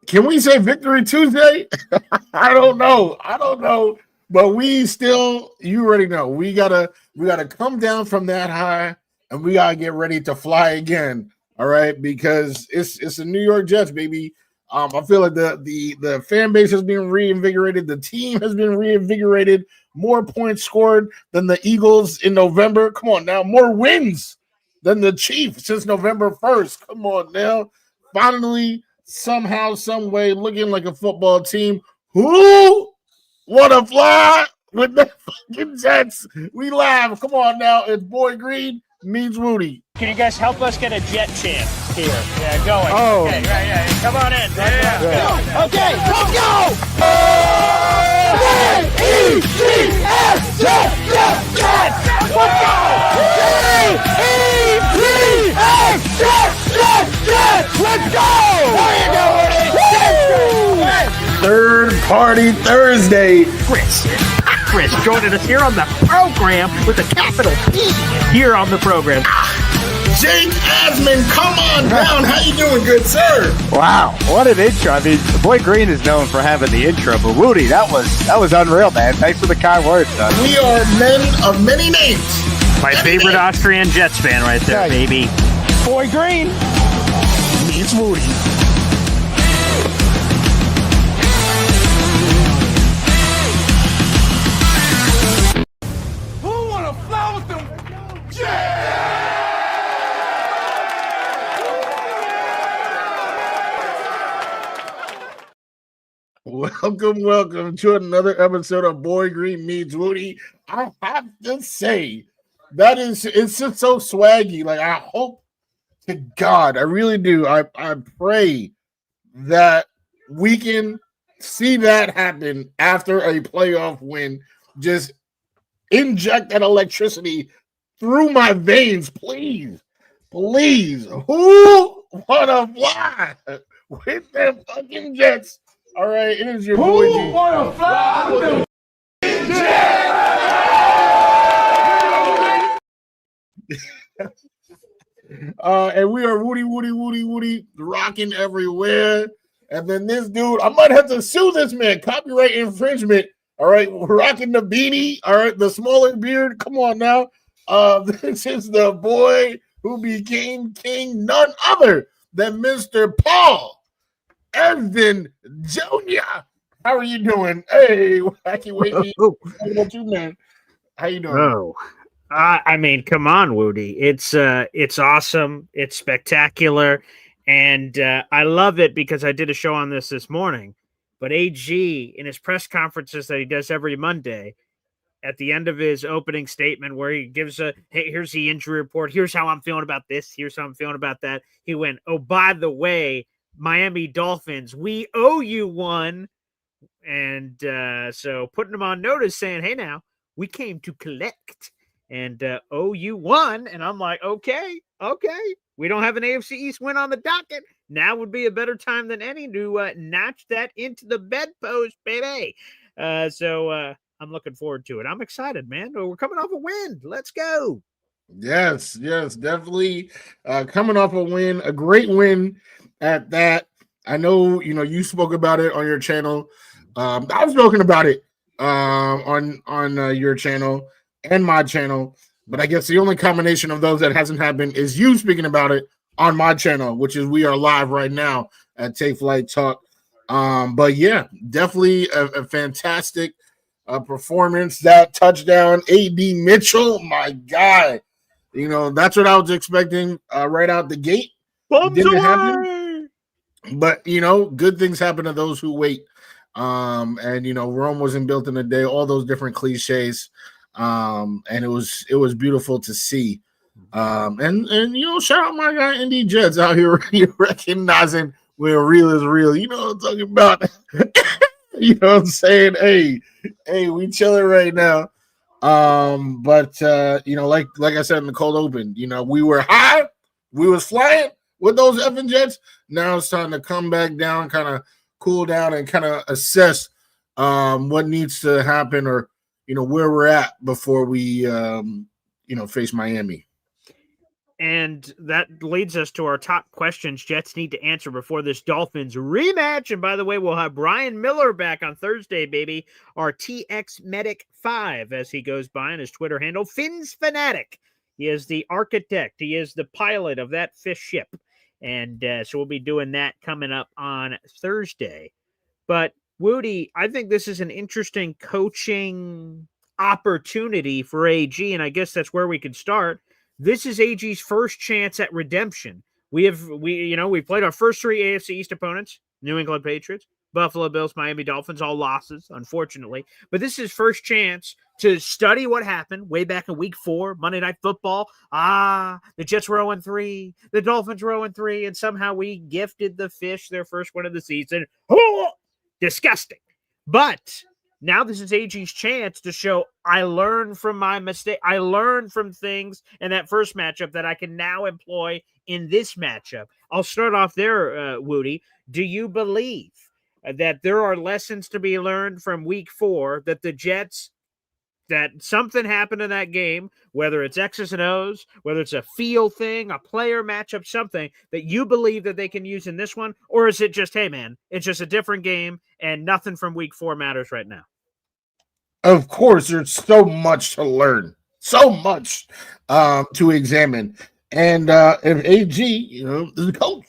Can we say Victory Tuesday? I don't know. But we still, you already know, we gotta come down from that high and we gotta get ready to fly again. All right, because it's the New York Jets, baby. I feel like the fan base has been reinvigorated. The team has been reinvigorated. More points scored than the Eagles in November. Come on now, more wins than the Chiefs since November 1st. Come on now. Finally, somehow, some way, looking like a football team. Who wanna fly with the fucking Jets? We laugh. Come on now. It's Boy Green meets Wudi. Can you guys help us get a jet chant here? Yeah, going. Oh. Okay, yeah. Come on in. Yeah. Okay, let's go! J-E-T-S, Jets, Jets, Jets! Let's go! J-E-T-S, Jets, Jets, Jets! Let's go! There you go, Woody! Third Party Thursday. Chris joining us here on the program with a capital P here on the program. Jake Asman, come on down. How you doing, good sir? Wow, what an intro. I mean, the Boy Green is known for having the intro, but Wudi, that was unreal, man. Thanks for the kind words, son. We are men of many names. My favorite Austrian Jets fan right there, baby. Boy Green meets Wudi. Who wanna fly with them Jets? Welcome to another episode of Boy Green Meets Wudi. I have to say, it's just so swaggy. Like, I hope to God, I really do. I pray that we can see that happen after a playoff win. Just inject that electricity through my veins, please. Please. Who wanna fly with them fucking Jets? All right, it is your boy G. Who wanna fly with them Jets? And we are Woody, rocking everywhere. And then this dude, I might have to sue this man, copyright infringement. All right, we're rocking the beanie. All right, the smaller beard. Come on now. This is the boy who became king, none other than Mr. Paul Evan Jr. How are you doing? Hey, I can't wait. What about you, man? How you doing? Oh, I mean, come on, Woody. It's awesome. It's spectacular. And I love it because I did a show on this morning. But AG, in his press conferences that he does every Monday, at the end of his opening statement where he gives hey, here's the injury report. Here's how I'm feeling about this. Here's how I'm feeling about that. He went, oh, by the way, Miami Dolphins, we owe you one. And so putting them on notice saying, hey, now, we came to collect and owe you one. And I'm like, okay. We don't have an AFC East win on the docket. Now would be a better time than any to notch that into the bedpost, baby. So I'm looking forward to it. I'm excited, man. We're coming off a win. Let's go. Yes, definitely coming off a win, a great win at that. I know, you spoke about it on your channel. I've spoken about it on your channel and my channel, but I guess the only combination of those that hasn't happened is you speaking about it on my channel, which is we are live right now at Take Flight Talk. But yeah, definitely a fantastic performance. That touchdown, A.D. Mitchell, my guy. That's what I was expecting right out the gate. Didn't happen. But, good things happen to those who wait. And, Rome wasn't built in a day, all those different cliches. And it was beautiful to see. And shout out my guy, Indy Jets out here recognizing where real is real. You know what I'm talking about? You know what I'm saying? Hey, we chilling right now. But like I said in the cold open, we were high, we was flying with those effing Jets. Now it's time to come back down, kind of cool down, and kind of assess what needs to happen, or where we're at before we face Miami. And that leads us to our top questions Jets need to answer before this Dolphins rematch. And by the way, we'll have Brian Miller back on Thursday, baby. Our TX Medic 5, as he goes by on his Twitter handle, Finn's Fanatic. He is the architect. He is the pilot of that fish ship. And so we'll be doing that coming up on Thursday. But Wudi, I think this is an interesting coaching opportunity for AG, and I guess that's where we could start. This is AG's first chance at redemption. We played our first 3 AFC East opponents: New England Patriots, Buffalo Bills, Miami Dolphins, all losses, unfortunately. But this is his first chance to study what happened way back in week 4, Monday Night Football. The Jets were 0-3, the Dolphins were 0-3, and somehow we gifted the Fish their first win of the season. Oh, disgusting. But now this is AG's chance to show I learned from my mistake. I learned from things in that first matchup that I can now employ in this matchup. I'll start off there, Wudi. Do you believe that there are lessons to be learned from week 4 that the Jets, that something happened in that game, whether it's X's and O's, whether it's a feel thing, a player matchup, something that you believe that they can use in this one? Or is it just, hey, man, it's just a different game and nothing from week 4 matters right now? Of course, there's so much to learn, so much to examine. And if AG, the coach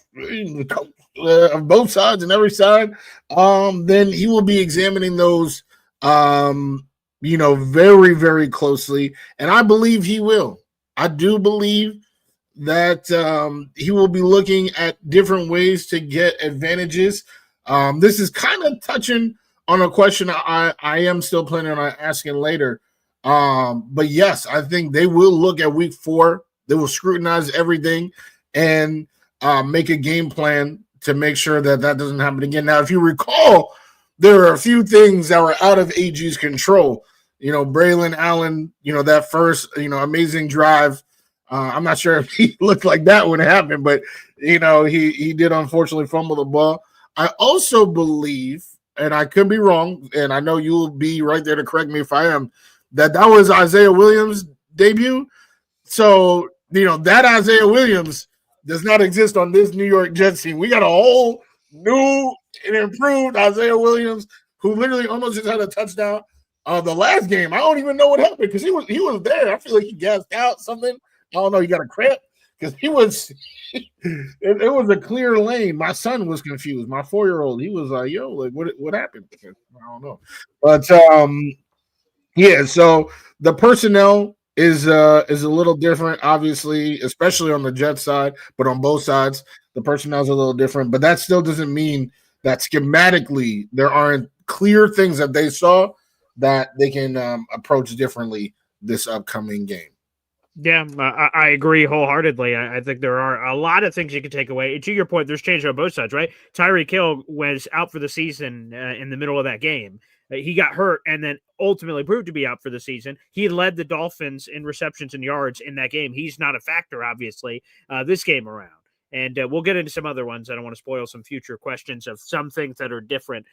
of both sides and every side, then he will be examining those, very, very closely. And I believe he will. I do believe that he will be looking at different ways to get advantages. This is kind of touching on a question I am still planning on asking later. But yes, I think they will look at week 4. They will scrutinize everything and make a game plan to make sure that doesn't happen again. Now, if you recall, there are a few things that were out of AG's control. Braylon Allen, that first, amazing drive. I'm not sure if he looked like that when it happened, but, he did unfortunately fumble the ball. I also believe, and I could be wrong, and I know you'll be right there to correct me if I am, that was Isaiah Williams' debut. So, that Isaiah Williams does not exist on this New York Jets team. We got a whole new and improved Isaiah Williams, who literally almost just had a touchdown the last game. I don't even know what happened because he was there. I feel like he gassed out something. I don't know. He got a cramp because he was it was a clear lane. My son was confused. My 4-year-old, he was like, yo, like what happened? I don't know. But yeah, so the personnel is a little different, obviously, especially on the Jets side, but on both sides, the personnel is a little different. But that still doesn't mean that schematically there aren't clear things that they saw that they can approach differently this upcoming game. Yeah, I agree wholeheartedly. I think there are a lot of things you can take away. To your point, there's change on both sides, right? Tyreek Hill was out for the season in the middle of that game. He got hurt and then ultimately proved to be out for the season. He led the Dolphins in receptions and yards in that game. He's not a factor, obviously, this game around. And we'll get into some other ones. I don't want to spoil some future questions of some things that are different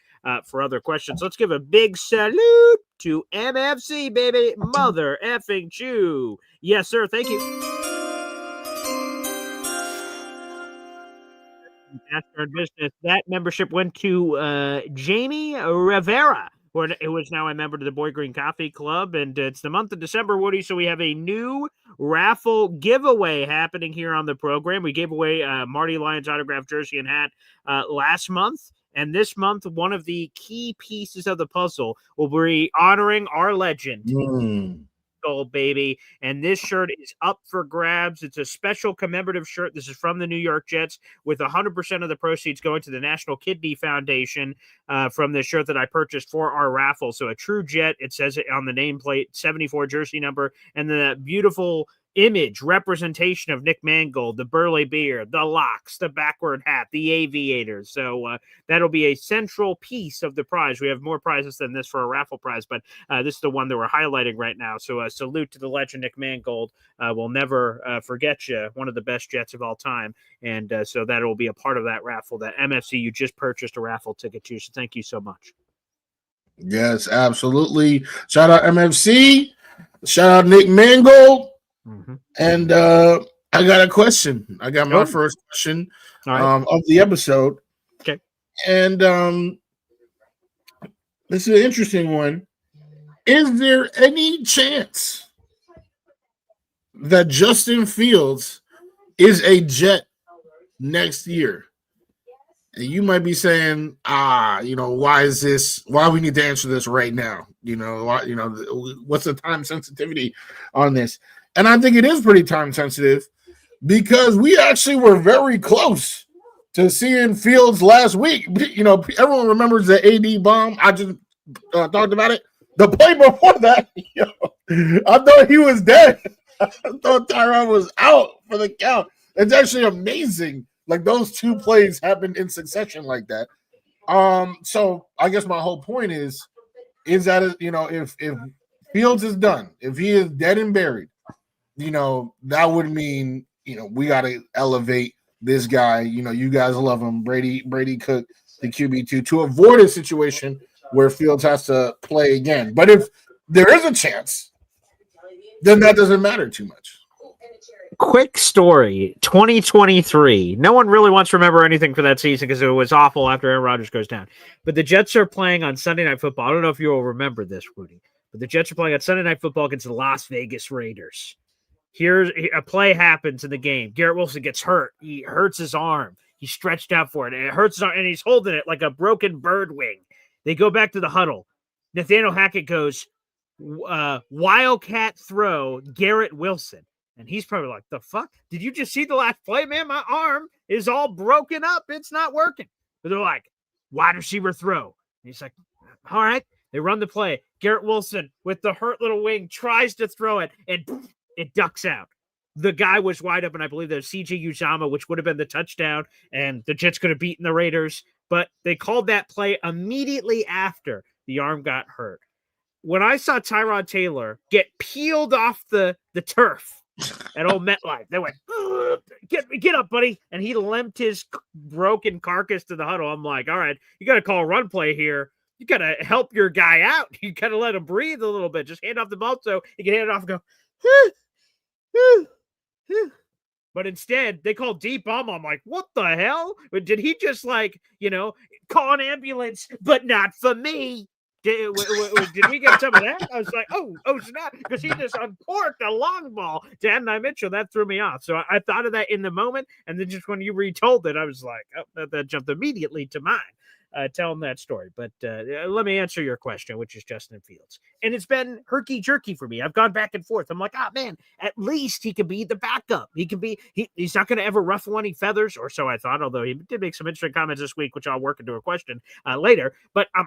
for other questions. Let's give a big salute to MFC, baby. Mother effing Chew. Yes, sir. Thank you. Bastard business. That membership went to Jamie Rivera, who is now a member of the Boy Green Coffee Club, and it's the month of December, Woody, so we have a new raffle giveaway happening here on the program. We gave away Marty Lyons autographed jersey and hat last month, and this month, one of the key pieces of the puzzle will be honoring our legend, baby, and this shirt is up for grabs. It's a special commemorative shirt. This is from the New York Jets, with 100% of the proceeds going to the National Kidney Foundation from this shirt that I purchased for our raffle. So a true Jet, it says it on the nameplate, 74 jersey number, and the beautiful image representation of Nick Mangold, the burly beard, the locks, the backward hat, the aviators. So that'll be a central piece of the prize. We have more prizes than this for a raffle prize, but this is the one that we're highlighting right now. So salute to the legend Nick Mangold. We'll never forget you, one of the best Jets of all time. And so that will be a part of that raffle that MFC you just purchased a raffle ticket to. So thank you so much. Yes, absolutely. Shout out MFC. Shout out Nick Mangold. Mm-hmm. And I got a question. I got my first question of the episode. Okay. And this is an interesting one. Is there any chance that Justin Fields is a Jet next year? And you might be saying, why is this? Why we need to answer this right now? What's the time sensitivity on this? And I think it is pretty time sensitive because we actually were very close to seeing Fields last week. Everyone remembers the AD bomb. I just talked about it. The play before that, I thought he was dead. I thought Tyrod was out for the count. It's actually amazing. Like those two plays happened in succession like that. So I guess my whole point is that if Fields is done, if he is dead and buried, that would mean we got to elevate this guy. You guys love him, Brady Cook, the QB2, to avoid a situation where Fields has to play again. But if there is a chance, then that doesn't matter too much. Quick story, 2023. No one really wants to remember anything for that season because it was awful after Aaron Rodgers goes down. But the Jets are playing on Sunday Night Football. I don't know if you will remember this, Wudi, but the Jets are playing on Sunday Night Football against the Las Vegas Raiders. Here's a play happens in the game. Garrett Wilson gets hurt. He hurts his arm. He's stretched out for it, and it hurts his arm, and he's holding it like a broken bird wing. They go back to the huddle. Nathaniel Hackett goes, wildcat throw, Garrett Wilson. And he's probably like, the fuck? Did you just see the last play, man? My arm is all broken up. It's not working. But they're like, wide receiver throw. And he's like, all right. They run the play. Garrett Wilson with the hurt little wing tries to throw it, and it ducks out. The guy was wide open. I believe there's CJ Uzomah, which would have been the touchdown, and the Jets could have beaten the Raiders. But they called that play immediately after the arm got hurt. When I saw Tyrod Taylor get peeled off the turf at old MetLife, they went, get up, buddy. And he limped his broken carcass to the huddle. I'm like, all right, you got to call a run play here. You got to help your guy out. You got to let him breathe a little bit. Just hand off the ball so he can hand it off and go, But instead, they called deep bomb. I'm like, what the hell? Did he just call an ambulance, but not for me? Did we get some of that? I was like, oh, snap, because he just uncorked a long ball to Adonai Mitchell. That threw me off. So I thought of that in the moment, and then just when you retold it, I was like, oh, that jumped immediately to mind. Telling that story. But let me answer your question, which is Justin Fields. And it's been herky-jerky for me. I've gone back and forth. I'm like, man, at least he can be the backup. He can be, he's not going to ever ruffle any feathers, or so I thought, although he did make some interesting comments this week, which I'll work into a question later. But I'm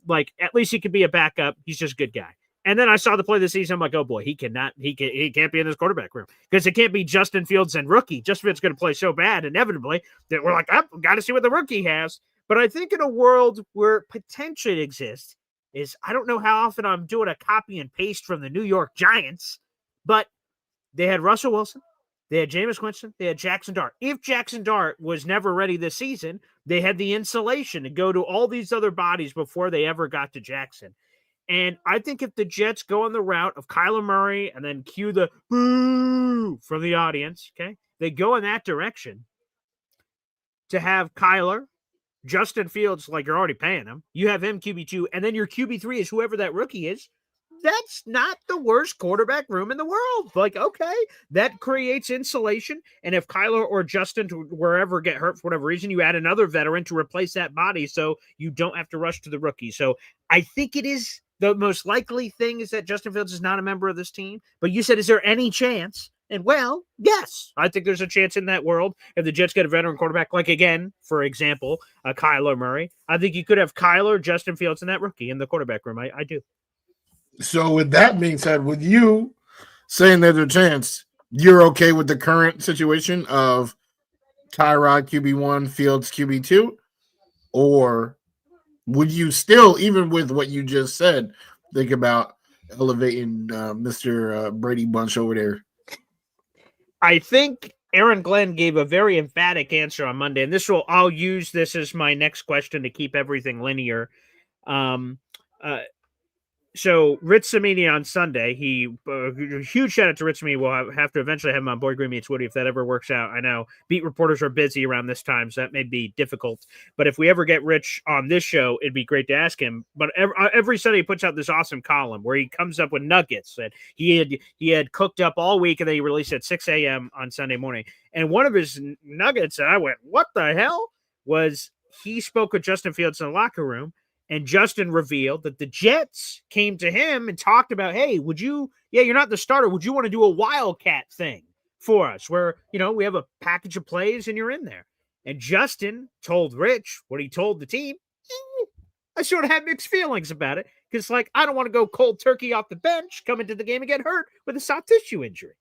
like, at least he can be a backup. He's just a good guy. And then I saw the play this season. I'm like, oh boy, he can't be in this quarterback room because it can't be Justin Fields and rookie. Justin Fields going to play so bad inevitably that we're like, got to see what the rookie has. But I think in a world where potential exists is, I don't know how often I'm doing a copy and paste from the New York Giants, but they had Russell Wilson, they had Jameis Winston, they had Jackson Dart. If Jackson Dart was never ready this season, they had the insulation to go to all these other bodies before they ever got to Jackson. And I think if the Jets go on the route of Kyler Murray and then cue the boo from the audience, okay, they go in that direction to have Kyler, Justin Fields, like you're already paying him. You have him QB2, and then your QB3 is whoever that rookie is. That's not the worst quarterback room in the world. Like, okay, that creates insulation. And if Kyler or Justin wherever get hurt for whatever reason, you add another veteran to replace that body so you don't have to rush to the rookie. So I think it is the most likely thing is that Justin Fields is not a member of this team. But you said, is there any chance? And well, yes, I think there's a chance in that world if the Jets get a veteran quarterback, like again, for example, Kyler Murray. I think you could have Kyler, Justin Fields, and that rookie in the quarterback room. I do. So with that being said, with you saying there's a chance, you're okay with the current situation of Tyrod QB1, Fields QB2? Or would you still, even with what you just said, think about elevating Mr. Brady Bunch over there? I think Aaron Glenn gave a very emphatic answer on Monday, and I'll use this as my next question to keep everything linear. So Rich Samini on Sunday, huge shout out to Rich Samini. We'll have to eventually have him on Boyd Green Meets Woody if that ever works out. I know beat reporters are busy around this time, so that may be difficult. But if we ever get Rich on this show, it'd be great to ask him. But every Sunday he puts out this awesome column where he comes up with nuggets that he had cooked up all week, and then he released at 6 a.m. on Sunday morning. And one of his nuggets that I went, "What the hell?" was he spoke with Justin Fields in the locker room. And Justin revealed that the Jets came to him and talked about, hey, you're not the starter. Would you want to do a Wildcat thing for us where, we have a package of plays and you're in there? And Justin told Rich what he told the team. I sort of had mixed feelings about it because, I don't want to go cold turkey off the bench, come into the game and get hurt with a soft tissue injury.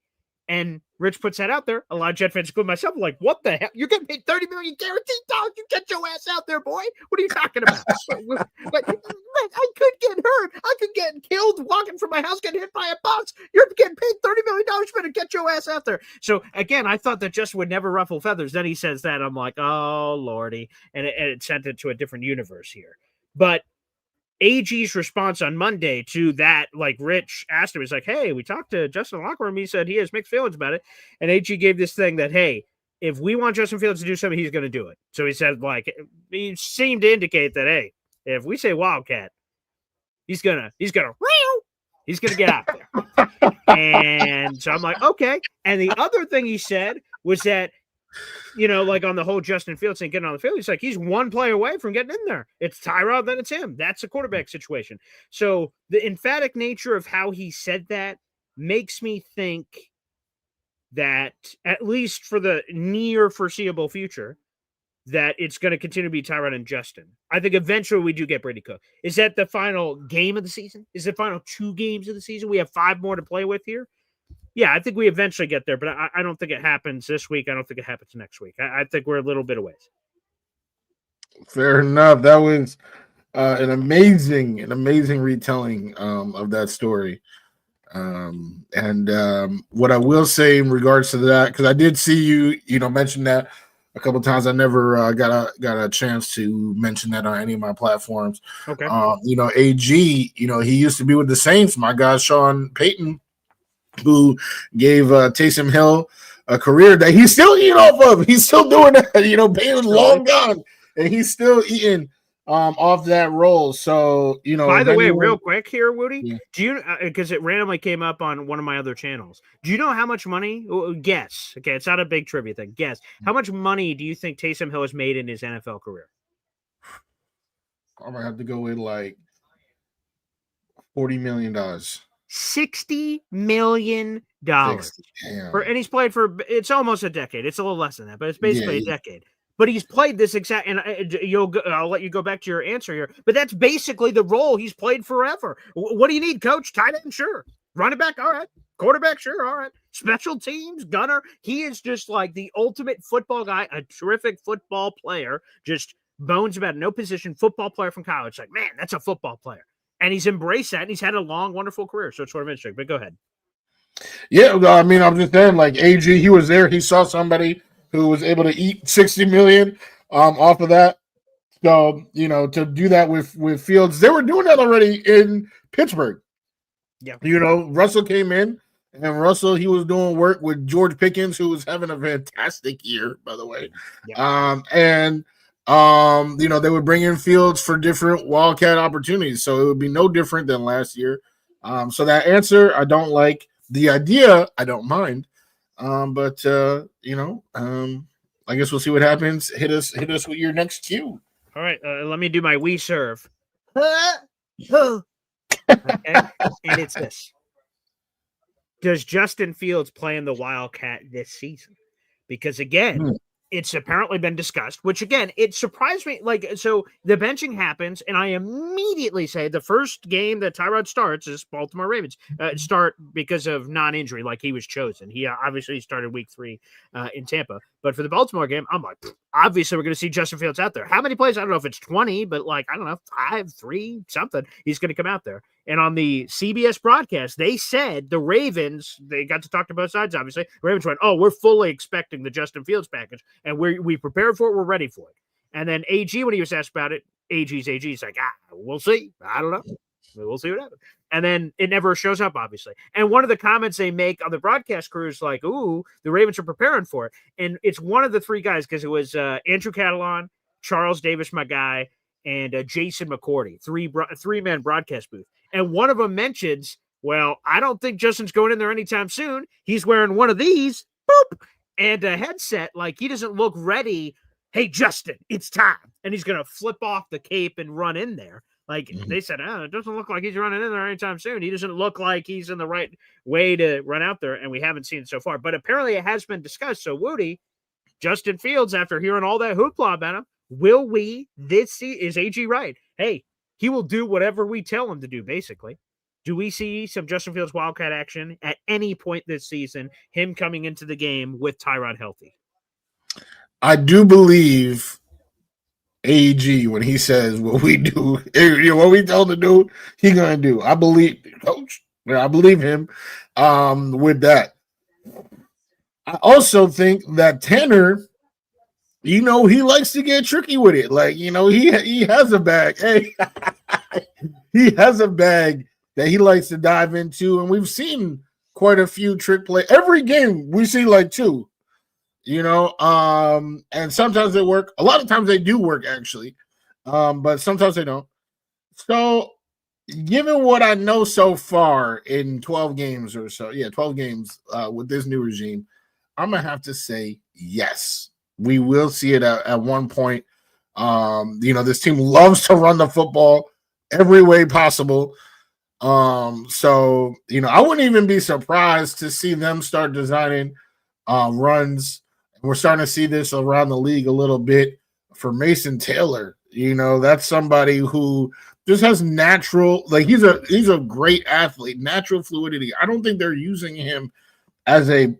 And Rich puts that out there. A lot of Jet fans, including myself, are like, what the hell? You're getting paid $30 million guaranteed dollars. You get your ass out there, boy. What are you talking about? But I could get hurt. I could get killed walking from my house, getting hit by a bus. You're getting paid $30 million. You better get your ass out there. So, again, I thought that Justin would never ruffle feathers. Then he says that. I'm like, oh, Lordy. And it sent it to a different universe here. But AG's response on Monday to that, Rich asked him, he's like, hey, we talked to Justin in the locker room. He said he has mixed feelings about it. And AG gave this thing that, hey, if we want Justin Fields to do something, he's going to do it. So he said, he seemed to indicate that, hey, if we say Wildcat, he's going to get out there. And so I'm like, okay. And the other thing he said was that, on the whole Justin Fields thing, getting on the field, he's one play away from getting in there. It's Tyrod, then it's him. That's a quarterback situation. So the emphatic nature of how he said that makes me think that, at least for the near foreseeable future, that it's going to continue to be Tyrod and Justin. I think eventually we do get Brady Cook. Is that the final game of the season? Is it the final 2 games of the season? We have 5 more to play with here. Yeah, I think we eventually get there, but I don't think it happens this week. I don't think it happens next week. I think we're a little bit away. Fair enough. That was an amazing retelling of that story. And what I will say in regards to that, because I did see you mention that a couple of times. I never got a chance to mention that on any of my platforms. Okay. AG, he used to be with the Saints. My guy Sean Payton, who gave Taysom Hill a career that he's still eating off of. He's still doing that. Payton's long gone, and he's still eating off that role. So, By the way, real quick here, Woody, yeah. Do you, because it randomly came up on one of my other channels, do you know how much money? Guess. Okay, it's not a big trivia thing. Guess. How much money do you think Taysom Hill has made in his NFL career? I'm going to have to go with $40 million. $60 million. And he's played for, it's almost a decade. It's a little less than that, but it's basically a decade. But he's played this exact, and I'll let you go back to your answer here. But that's basically the role he's played forever. What do you need, coach? Tight end, sure. Running back, all right. Quarterback, sure, all right. Special teams, gunner. He is just like the ultimate football guy, a terrific football player. Just bones about it, no position, football player from college. Like, man, that's a football player. And he's embraced that, and he's had a long, wonderful career. So it's sort of interesting. But go ahead. Yeah, I mean, I'm just saying, AG, he was there. He saw somebody who was able to eat $60 million off of that. So, to do that with Fields, they were doing that already in Pittsburgh. Yeah. Russell came in, and Russell, he was doing work with George Pickens, who was having a fantastic year, by the way. Yeah. They would bring in Fields for different Wildcat opportunities. So it would be no different than last year. So that answer, I don't like. The idea, I don't mind. But I guess we'll see what happens. Hit us with your next cue. All right, let me do my we serve. Okay. And it's this. Does Justin Fields play in the Wildcat this season? Because again, it's apparently been discussed, which again, it surprised me. So the benching happens, and I immediately say the first game that Tyrod starts is Baltimore Ravens start because of non-injury, like he was chosen. He obviously started week 3 in Tampa, but for the Baltimore game, I'm like, obviously we're going to see Justin Fields out there. How many plays? I don't know if it's 20, but I don't know, 5, 3, something. He's going to come out there. And on the CBS broadcast, they said the Ravens, they got to talk to both sides, obviously. The Ravens went, oh, we're fully expecting the Justin Fields package, and we prepared for it, we're ready for it. And then AG, when he was asked about it, AG's like, we'll see. I don't know. we'll see what happens. And then it never shows up, obviously. And one of the comments they make on the broadcast crew is like, ooh, the Ravens are preparing for it. And it's one of the three guys, because it was Andrew Catalon, Charles Davis, my guy, and Jason McCourty, three-man broadcast booth. And one of them mentions, well, I don't think Justin's going in there anytime soon. He's wearing one of these, boop, and a headset. Like, he doesn't look ready. Hey, Justin, it's time. And he's going to flip off the cape and run in there. Like, they said, it doesn't look like he's running in there anytime soon. He doesn't look like he's in the right way to run out there, and we haven't seen it so far. But apparently it has been discussed. So, Wudi, Justin Fields, after hearing all that hoopla about him, will we is AG right? Hey, he will do whatever we tell him to do, basically. Do we see some Justin Fields Wildcat action at any point this season, him coming into the game with Tyrod healthy? I do believe AG when he says what we do, what we tell him to do, he's going to do. I believe, coach. I believe him with that. I also think that Tanner, he likes to get tricky with it. Like, he has a bag. Hey, he has a bag that he likes to dive into, and we've seen quite a few trick play. Every game we see like two, and sometimes they work. A lot of times they do work, actually, but sometimes they don't. So, given what I know so far in 12 games or so, 12 games with this new regime, I'm going to have to say yes. We will see it at one point. This team loves to run the football every way possible. So, I wouldn't even be surprised to see them start designing runs. We're starting to see this around the league a little bit for Mason Taylor. That's somebody who just has natural, like he's a great athlete, natural fluidity. I don't think they're using him as a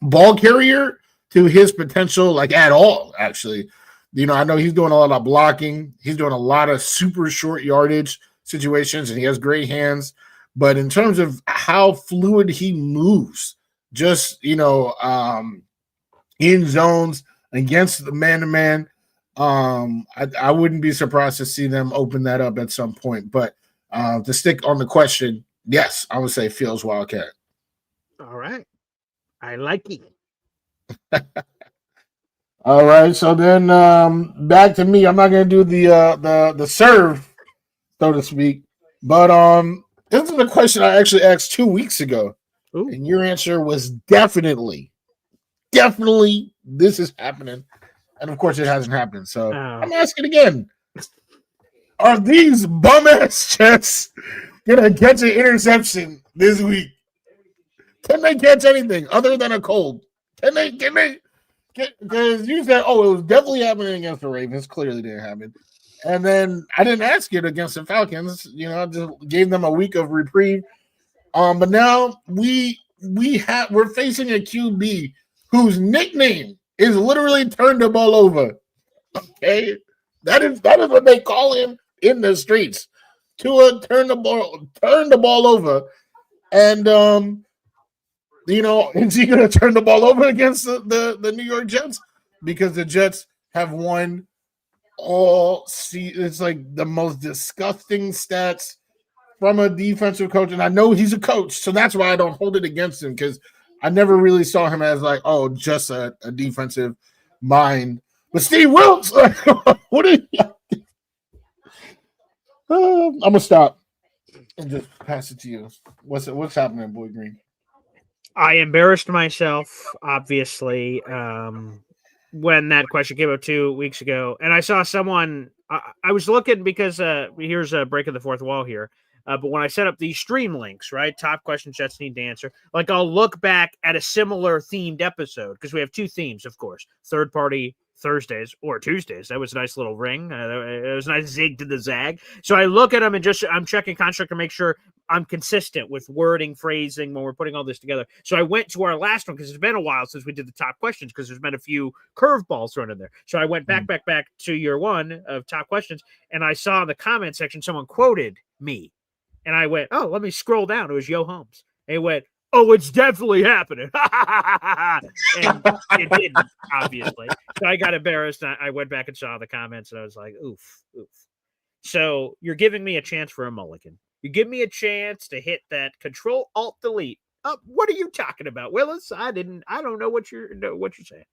ball carrier to his potential, like at all, actually. I know he's doing a lot of blocking. He's doing a lot of super short yardage situations, and he has great hands. But in terms of how fluid he moves, just, in zones against the man-to-man, I wouldn't be surprised to see them open that up at some point. But to stick on the question, yes, I would say Fields Wildcat. All right. I like it. All right, so then back to me. I'm not gonna do the serve, so to speak, but this is a question I actually asked 2 weeks ago. Ooh. And your answer was definitely this is happening, and of course it hasn't happened. So I'm asking again: are these bum ass Jets gonna catch an interception this week? Can they catch anything other than a cold? Can they? Because you said, it was definitely happening against the Ravens. Clearly didn't happen. And then I didn't ask it against the Falcons. I just gave them a week of reprieve. But now we're facing a QB whose nickname is literally turn the ball over. Okay? That is what they call him in the streets. Tua turn the ball over. And is he going to turn the ball over against the New York Jets? Because the Jets have won all season. It's like the most disgusting stats from a defensive coach. And I know he's a coach, so that's why I don't hold it against him, because I never really saw him as like, just a defensive mind. But Steve Wilkes, what are you? I'm going to stop and just pass it to you. What's happening, Boy Green? I embarrassed myself, obviously, when that question came up 2 weeks ago. And I saw someone, I was looking because here's a break of the fourth wall here. But when I set up these stream links, right, top questions Jets need to answer, like I'll look back at a similar themed episode, because we have two themes, of course, third party Thursdays or Tuesdays. That was a nice little ring. It was a nice zig to the zag. So I look at them and I'm checking construct to make sure I'm consistent with wording, phrasing when we're putting all this together. So I went to our last one because it's been a while since we did the top questions, because there's been a few curveballs thrown in there. So I went back to year one of top questions, and I saw in the comment section someone quoted me. And I went, let me scroll down. It was Yo Holmes. And he went, it's definitely happening. And it didn't, obviously. So I got embarrassed. I went back and saw the comments, and I was like, oof. So you're giving me a chance for a mulligan. You give me a chance to hit that Control-Alt-Delete. What are you talking about, Willis? I don't know what you're saying.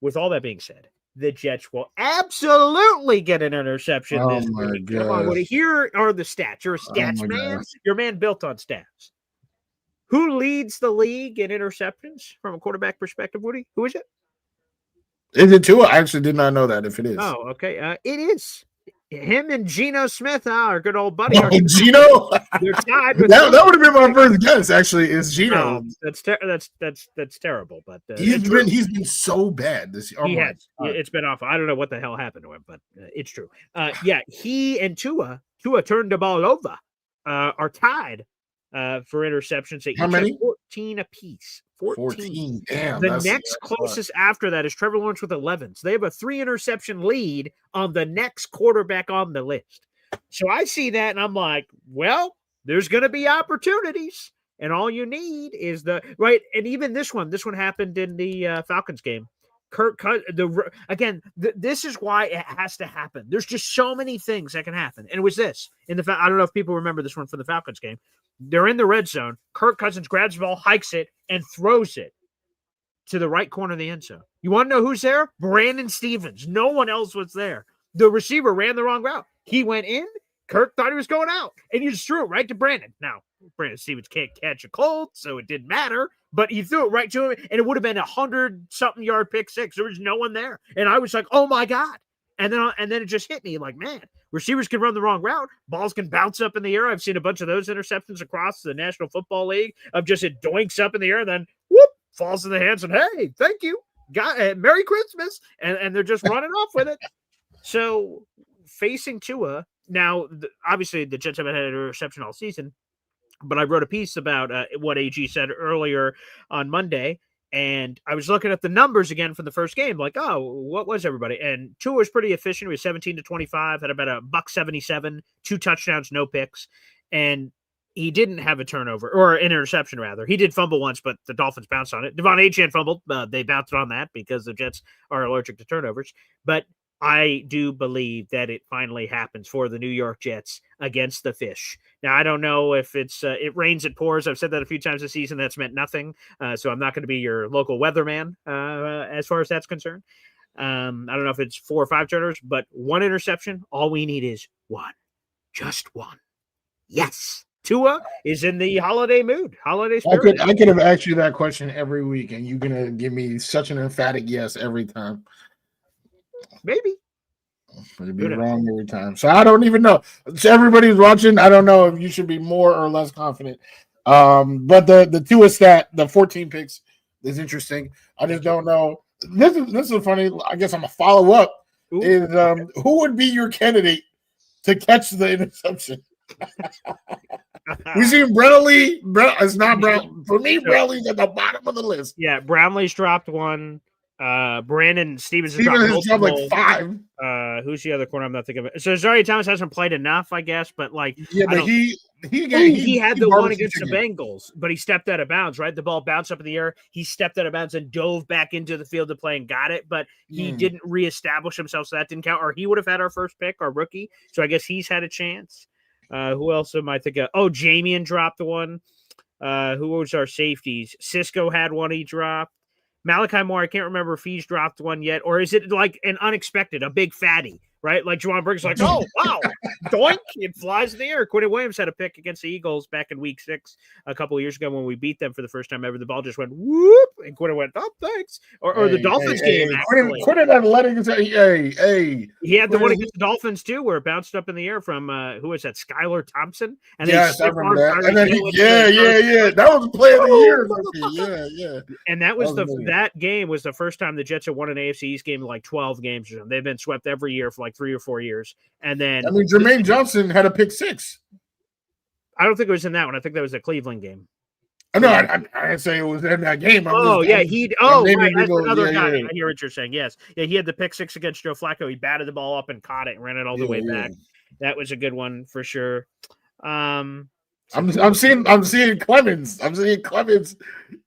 With all that being said, the Jets will absolutely get an interception this week. Come on, Woody. Here are the stats. You're a stats man. You're a man built on stats. Who leads the league in interceptions from a quarterback perspective, Woody? Who is it? Is it Tua? I actually did not know that if it is. Oh, okay. It is. Him and Geno Smith, our good old buddy. Oh, Geno? They're tied with that would have been my first guess, actually, is Geno. That's terrible. But he's been so bad this year. He has. It's been awful. I don't know what the hell happened to him, but it's true. Yeah, he and Tua turned the ball over, are tied for interceptions. They How many? 14 apiece. 14. Damn. The next closest after that is Trevor Lawrence with 11. So they have a 3-interception lead on the next quarterback on the list. So I see that and I'm like, well, there's going to be opportunities, and all you need is right. And even this one happened in the Falcons game. This is why it has to happen. There's just so many things that can happen. And it was this I don't know if people remember this one from the Falcons game. They're in the red zone. Kirk Cousins grabs the ball, hikes it, and throws it to the right corner of the end zone. You want to know who's there? Brandon Stevens. No one else was there. The receiver ran the wrong route. He went in. Kirk thought he was going out, and he just threw it right to Brandon. Now, Brandon Stevens can't catch a cold, so it didn't matter, but he threw it right to him, and it would have been 100-something yard pick six. There was no one there, and I was like, oh, my God. And then it just hit me like, man, receivers can run the wrong route. Balls can bounce up in the air. I've seen a bunch of those interceptions across the National Football League of just it doinks up in the air and then whoop, falls in the hands and hey, thank you. Merry Christmas. And they're just running off with it. So facing Tua, now, obviously the Jets haven't had an interception all season, but I wrote a piece about what AG said earlier on Monday. And I was looking at the numbers again from the first game, like, oh, what was everybody? And Tua was pretty efficient. He was 17-25, had about $177, 2 touchdowns, no picks. And he didn't have a turnover, or an interception, rather. He did fumble once, but the Dolphins bounced on it. Devon Achane fumbled. They bounced on that because the Jets are allergic to turnovers. But I do believe that it finally happens for the New York Jets against the Fish. Now, I don't know if it's it rains, it pours. I've said that a few times this season. That's meant nothing. So I'm not going to be your local weatherman as far as that's concerned. I don't know if it's 4 or 5 turnovers, but 1 interception. All we need is 1. Just 1. Yes. Tua is in the holiday mood, holiday spirit. I could have asked you that question every week, and you're going to give me such an emphatic yes every time. Maybe. It'd be wrong every time. So I don't even know. So everybody's watching. I don't know if you should be more or less confident. But the Tua stat, the 14 picks, is interesting. I just don't know. This is funny. I guess I'm a follow up. Is who would be your candidate to catch the interception? We see Brownlee. It's not Brown for me. Brownlee's at the bottom of the list. Yeah, Brownlee's dropped 1. Brandon Stevens has dropped like 5. Who's the other corner? I'm not thinking of it. So Zaire Thomas hasn't played enough, I guess, but like but he had the one against the Bengals, but he stepped out of bounds, right? The ball bounced up in the air. He stepped out of bounds and dove back into the field to play and got it, but he didn't reestablish himself, so that didn't count. Or he would have had our first pick, our rookie. So I guess he's had a chance. Who else am I thinking of? Oh, Jamian dropped 1. Who was our safeties? Cisco had 1 he dropped. Malachi Moore, I can't remember if he's dropped 1 yet, or is it like an unexpected, a big fatty, right? Like Juwan Briggs, like, oh, wow, doink, it flies in the air. Quentin Williams had a pick against the Eagles back in week 6 a couple of years ago when we beat them for the first time ever. The ball just went whoop, and Quentin went, oh, thanks. Or the Dolphins game, actually. Quentin athletic, hey. He had the one against the Dolphins, too, where it bounced up in the air from, who was that, Skylar Thompson? And yes, I remember that. And then yeah. That was the play of the year. Yeah. And that was that game was the first time the Jets had won an AFC East game in like 12 games or something. They've been swept every year for like 3 or 4 years. And then Jermaine Johnson had a pick 6. I don't think it was in that one. I think that was the Cleveland game. No, I didn't say it was in that game. Right. That's another guy. I hear what you're saying. Yes. Yeah, he had the pick 6 against Joe Flacco. He batted the ball up and caught it and ran it all the way back. That was a good one for sure. I'm seeing Clemens. I'm seeing Clemens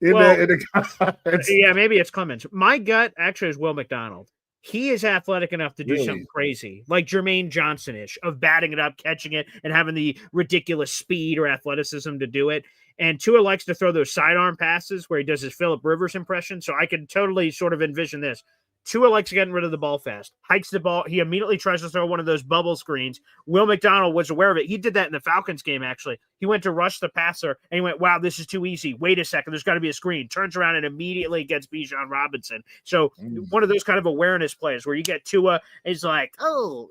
in the yeah, maybe it's Clemens. My gut actually is Will McDonald. He is athletic enough to do something crazy, like Jermaine Johnson-ish, of batting it up, catching it, and having the ridiculous speed or athleticism to do it. And Tua likes to throw those sidearm passes where he does his Phillip Rivers impression. So I can totally sort of envision this. Tua likes getting rid of the ball fast, hikes the ball. He immediately tries to throw one of those bubble screens. Will McDonald was aware of it. He did that in the Falcons game, actually. He went to rush the passer, and he went, wow, this is too easy. Wait a second. There's got to be a screen. Turns around and immediately gets Bijan Robinson. So one of those kind of awareness plays where you get Tua, he's like, oh,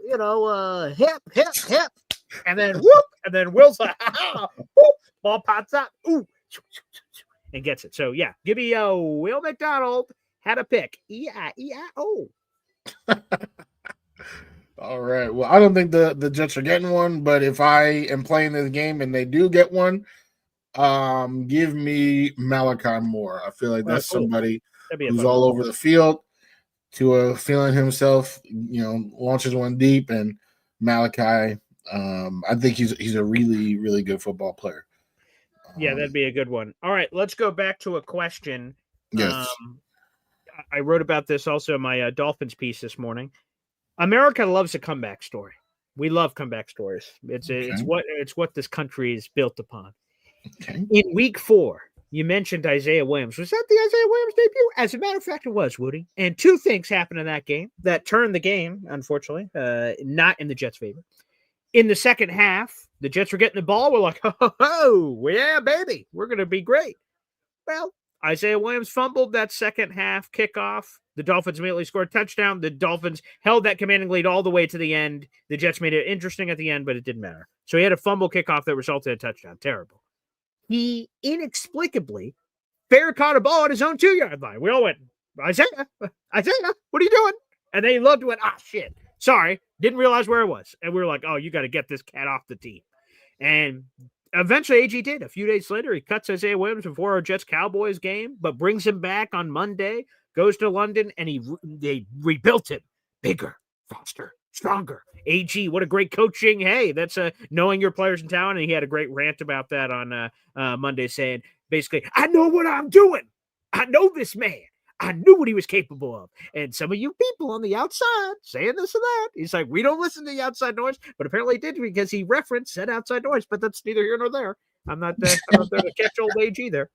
hip, hip, hip. And then, whoop, and then Will's like, whoop, ball pops up, ooh, and gets it. So, yeah, give me Will McDonald. Had a pick. E-I-E-I-O. All right. Well, I don't think the Jets are getting one, but if I am playing this game and they do get one, give me Malachi Moore. I feel like that's somebody who's all over the field. Tua feeling himself, launches one deep, and Malachi, I think he's a really, really good football player. Yeah, that'd be a good one. All right, let's go back to a question. Yes. I wrote about this also in my Dolphins piece this morning. America loves a comeback story. We love comeback stories. It's what this country is built upon. Okay. In week 4, you mentioned Isaiah Williams. Was that the Isaiah Williams debut? As a matter of fact, it was, Woody. And 2 things happened in that game that turned the game, unfortunately, not in the Jets' favor. In the second half, the Jets were getting the ball. We're like, oh, yeah, baby, we're going to be great. Well, Isaiah Williams fumbled that second half kickoff. The Dolphins immediately scored a touchdown. The Dolphins held that commanding lead all the way to the end. The Jets made it interesting at the end, but it didn't matter. So he had a fumble kickoff that resulted in a touchdown. Terrible. He inexplicably fair caught a ball at his own 2-yard line. We all went, Isaiah, what are you doing? And they looked and went, shit. Sorry, didn't realize where it was. And we were like, oh, you got to get this cat off the team. And eventually AG did. A few days later, he cuts Isaiah Williams before our Jets-Cowboys game, but brings him back on Monday, goes to London, and they rebuilt him. Bigger, faster, stronger. AG, what a great coaching. Hey, that's knowing your players in town. And he had a great rant about that on Monday saying, basically, I know what I'm doing. I know this man. I knew what he was capable of. And some of you people on the outside saying this and that, he's like, we don't listen to the outside noise, but apparently he did because he said outside noise, but that's neither here nor there. I'm not there to catch old age either.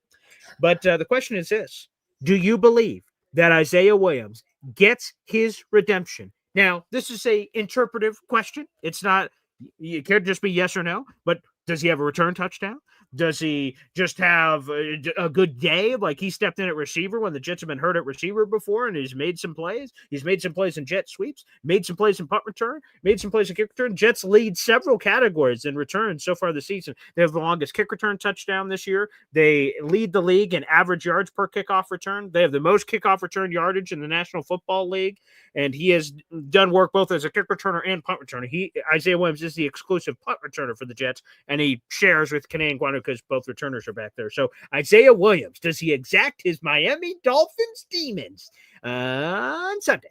But the question is this. Do you believe that Isaiah Williams gets his redemption? Now, this is a interpretive question. It's not, it can't just be yes or no, but does he have a return touchdown? Does he just have a good day? Like he stepped in at receiver when the Jets have been hurt at receiver before and he's made some plays. He's made some plays in jet sweeps, made some plays in punt return, made some plays in kick return. Jets lead several categories in return so far this season. They have the longest kick return touchdown this year. They lead the league in average yards per kickoff return. They have the most kickoff return yardage in the National Football League. And he has done work both as a kick returner and punt returner. Isaiah Williams is the exclusive punt returner for the Jets, and he shares with Kane Guano because both returners are back there. So Isaiah Williams, does he exact his Miami Dolphins demons on Sunday?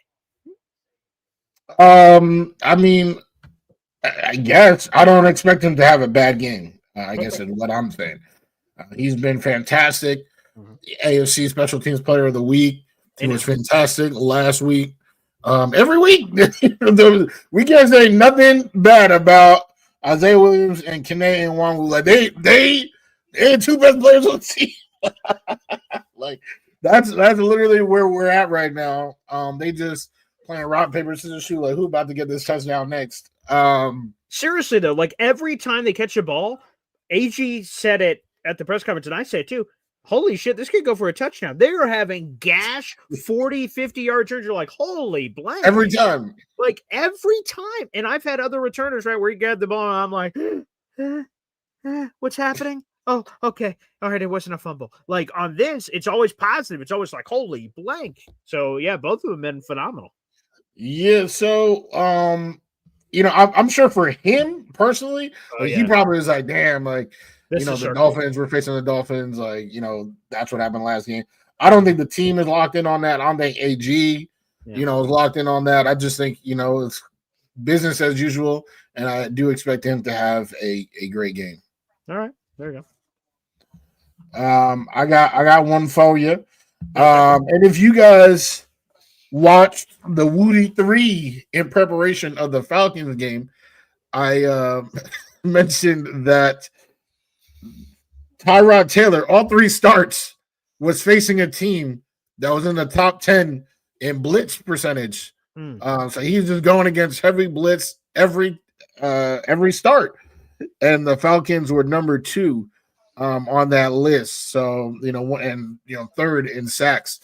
I mean, I guess I don't expect him to have a bad game. I guess is what I'm saying. He's been fantastic. AFC Special Teams Player of the Week. He was fantastic last week. Every week, we can't say nothing bad about Isaiah Williams and Kene Nwangu. Like they had 2 best players on the team. Like that's literally where we're at right now. They just playing rock paper scissors shoot. Like who about to get this touchdown next? Seriously though, like every time they catch a ball, AG said it at the press conference, and I said it too. Holy shit, this could go for a touchdown. They are having gash 40, 50-yard turns. You're like, holy blank. Every time. Like, every time. And I've had other returners, right, where you get the ball, and I'm like, what's happening? Oh, okay. All right, it wasn't a fumble. Like, on this, it's always positive. It's always like, holy blank. So, yeah, both of them have been phenomenal. Yeah, so, I'm sure for him personally, he probably was like, damn, like, the Dolphins, we're facing the Dolphins. Like, that's what happened last game. I don't think the team is locked in on that. I don't think AG, is locked in on that. I just think, it's business as usual. And I do expect him to have a great game. All right. There you go. I got one for you. And if you guys watched the Wudi 3 in preparation of the Falcons game, I mentioned that Tyrod Taylor, all 3 starts, was facing a team that was in the top 10 in blitz percentage. So he's just going against heavy blitz every start, and the Falcons were number 2 on that list. So and third in sacks.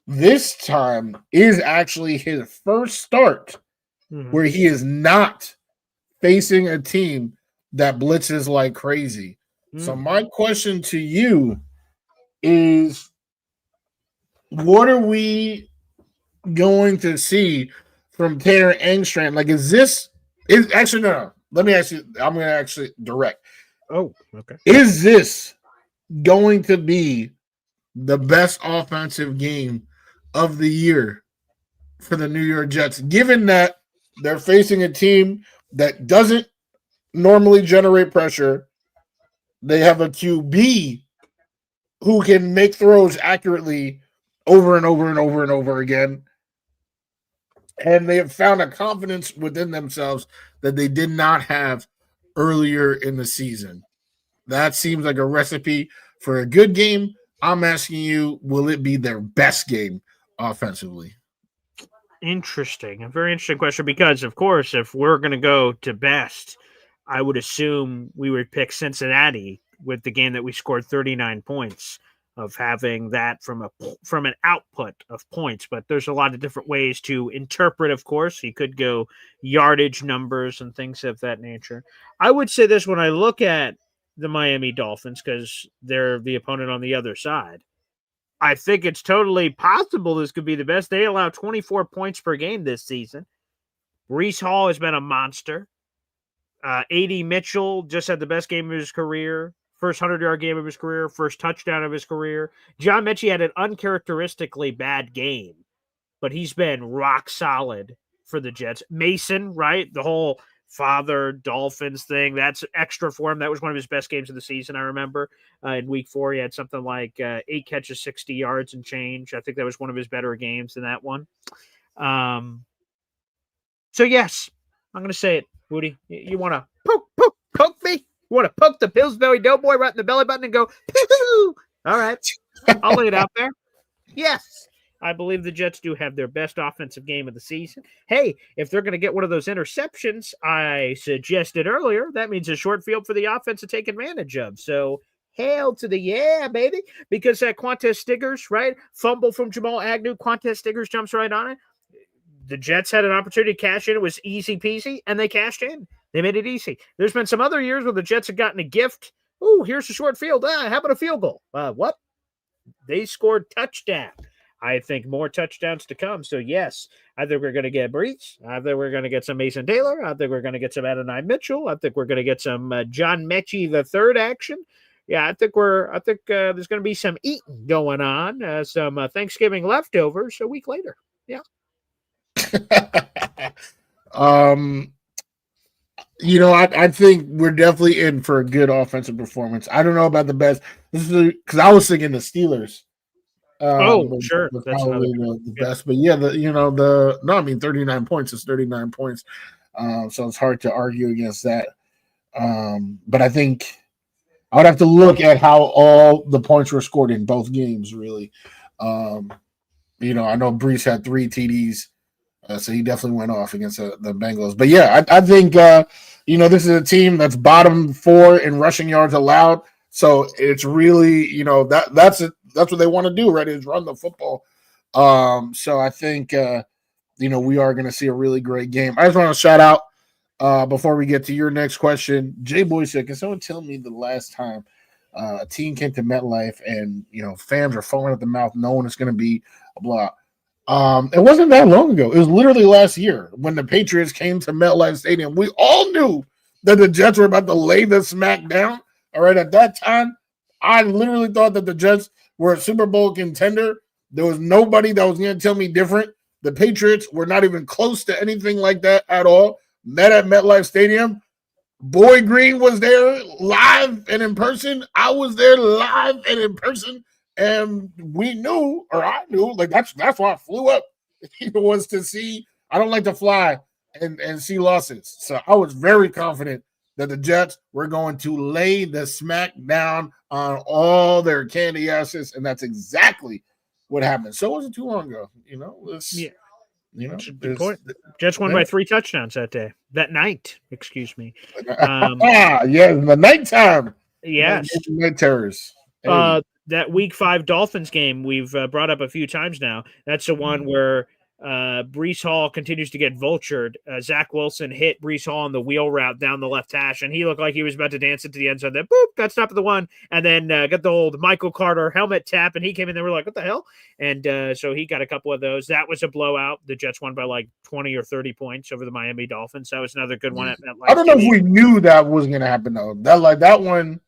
This time is actually his first start where he is not facing a team that blitzes like crazy. So my question to you is, what are we going to see from Tanner Engstrand? Like, is actually no. Let me ask you. I'm going to actually direct. Oh, okay. Is this going to be the best offensive game of the year for the New York Jets, given that they're facing a team that doesn't normally generate pressure? They have a QB who can make throws accurately over and over and over and over again. And they have found a confidence within themselves that they did not have earlier in the season. That seems like a recipe for a good game. I'm asking you, will it be their best game offensively? Interesting. A very interesting question because, of course, if we're going to go to best, I would assume we would pick Cincinnati with the game that we scored 39 points, of having that from an output of points. But there's a lot of different ways to interpret, of course. You could go yardage numbers and things of that nature. I would say this when I look at the Miami Dolphins, because they're the opponent on the other side. I think it's totally possible this could be the best. They allow 24 points per game this season. Breece Hall has been a monster. A.D. Mitchell just had the best game of his career. First 100-yard game of his career. First touchdown of his career. John Mechie had an uncharacteristically bad game, but he's been rock solid for the Jets. Mason, right? The whole father Dolphins thing, that's extra for him. That was one of his best games of the season, I remember. In week 4, he had something like 8 catches, 60 yards and change. I think that was one of his better games in that one. So, yes, I'm going to say it, Woody. You want to poke me? You want to poke the Pillsbury Doughboy right in the belly button and go, poo-hoo! All right. I'll lay it out there. Yes. I believe the Jets do have their best offensive game of the season. Hey, if they're going to get one of those interceptions I suggested earlier, that means a short field for the offense to take advantage of. So, hail to the yeah, baby. Because that Quantez Stiggers, right? Fumble from Jamal Agnew. Quantez Stiggers jumps right on it. The Jets had an opportunity to cash in. It was easy peasy, and they cashed in. They made it easy. There's been some other years where the Jets have gotten a gift. Oh, here's a short field. How about a field goal? What? They scored touchdown. I think more touchdowns to come. So, yes, I think we're going to get Breece. I think we're going to get some Mason Taylor. I think we're going to get some Adonai Mitchell. I think we're going to get some John Mechie III action. Yeah, I think there's going to be some eating going on, some Thanksgiving leftovers a week later. Yeah. I think we're definitely in for a good offensive performance. I don't know about the best. This is because I was thinking the Steelers. Sure. Was that's probably the best. But yeah, 39 points is 39 points. So it's hard to argue against that. But I think I would have to look at how all the points were scored in both games, really. I know Breece had 3 TDs. So he definitely went off against the Bengals. But yeah, I think this is a team that's bottom 4 in rushing yards allowed. So it's really that's what they want to do, right? Is run the football. So I think we are going to see a really great game. I just want to shout out before we get to your next question, Jay Boy said, "Can someone tell me the last time a team came to MetLife and fans are foaming at the mouth, knowing it's going to be a blowout?" It wasn't that long ago. It was literally last year when the Patriots came to MetLife Stadium. We all knew that the Jets were about to lay the smack down. All right, at that time, I literally thought that the Jets were a Super Bowl contender. There was nobody that was going to tell me different. The Patriots were not even close to anything like that at all. Met at MetLife Stadium. Boy Green was there live and in person. I was there live and in person. And we knew, or I knew, like that's why I flew up. It was to see. I don't like to fly and see losses, so I was very confident that the Jets were going to lay the smack down on all their candy asses, and that's exactly what happened. So it wasn't too long ago, Yeah. That's a good point. Jets won by 3 touchdowns that night. Excuse me. Yeah, in the nighttime. Yes, night terrors. Hey. That Week 5 Dolphins game we've brought up a few times now. That's the one where Breece Hall continues to get vultured. Zach Wilson hit Breece Hall on the wheel route down the left hash, and he looked like he was about to dance into the end zone. Then, boop, got stopped at the 1, and then got the old Michael Carter helmet tap, and he came in there. We're like, what the hell? And so he got a couple of those. That was a blowout. The Jets won by like 20 or 30 points over the Miami Dolphins. That was another good one. I don't know if we knew that was going to happen, though. That one.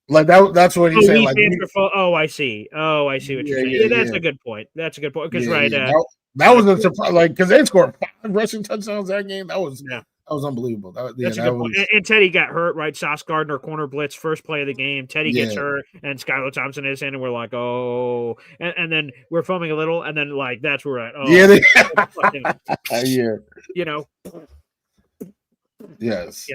Like that's what he's saying. Like, I see. I see what you're saying. Yeah, that's a good point. That's a good point. Because that was a surprise. Like, because they scored 5 rushing touchdowns that game. That was unbelievable. That's a good point. And Teddy got hurt, right? Sauce Gardner corner blitz, first play of the game. Teddy gets hurt, and Skylar Thompson is in, and we're like, oh, and then we're foaming a little, and then like that's where we're at. Yes.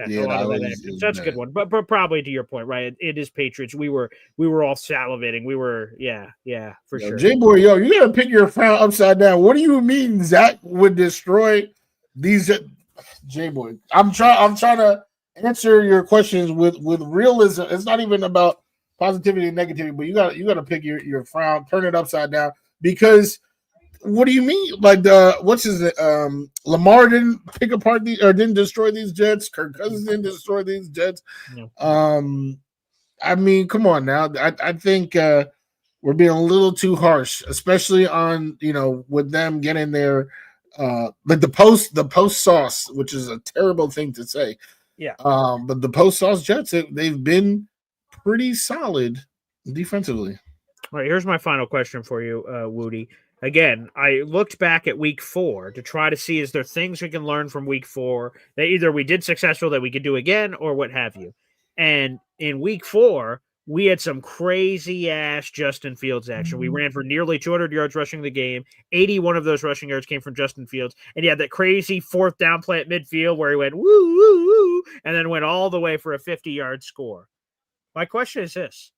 That's a good one. But probably to your point, right? It is Patriots. We were all salivating. We were, for sure. J-Boy, you gotta pick your frown upside down. What do you mean Zach would destroy these? J-Boy, I'm trying to answer your questions with realism. It's not even about positivity and negativity, but you gotta pick your frown, turn it upside down, because what do you mean? Like Lamar didn't pick apart didn't destroy these Jets. Kirk Cousins didn't destroy these Jets. No. I mean, come on now. I think we're being a little too harsh, especially on with them getting their like the post sauce, which is a terrible thing to say. Yeah. But the post sauce Jets, they've been pretty solid defensively. All right, here's my final question for you, Wudi. Again, I looked back at Week 4 to try to see, is there things we can learn from Week 4 that either we did successful that we could do again or what have you. And in Week 4, we had some crazy-ass Justin Fields action. We ran for nearly 200 yards rushing the game. 81 of those rushing yards came from Justin Fields. And he had that crazy 4th down play at midfield where he went, woo, woo, woo, and then went all the way for a 50-yard score. My question is this.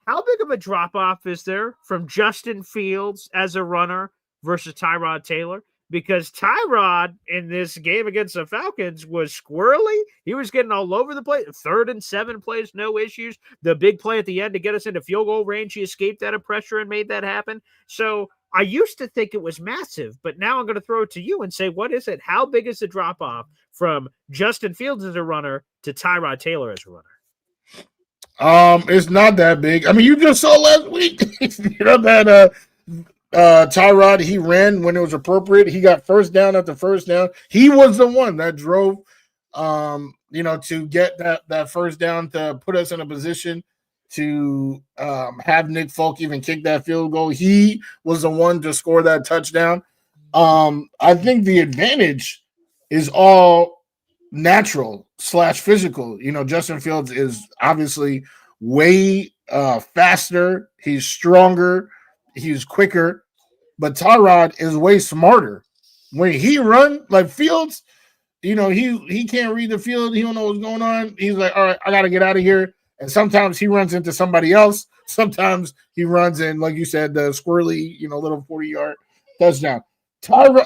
How big of a drop-off is there from Justin Fields as a runner versus Tyrod Taylor? Because Tyrod in this game against the Falcons was squirrely. He was getting all over the place. 3rd and 7 plays, no issues. The big play at the end to get us into field goal range, he escaped out of pressure and made that happen. So I used to think it was massive, but now I'm going to throw it to you and say, what is it? How big is the drop-off from Justin Fields as a runner to Tyrod Taylor as a runner? It's not that big. I mean, you just saw last week, that Tyrod, he ran when it was appropriate. He got first down after first down. He was the one that drove, to get that first down to put us in a position to have Nick Folk even kick that field goal. He was the one to score that touchdown. I think the advantage is all natural / physical. Justin Fields is obviously way faster. He's stronger. He's quicker. But Tyrod is way smarter. When he run like Fields, he can't read the field. He don't know what's going on. He's like, all right, I got to get out of here. And sometimes he runs into somebody else. Sometimes he runs in, like you said, the squirrely, little 40-yard touchdown.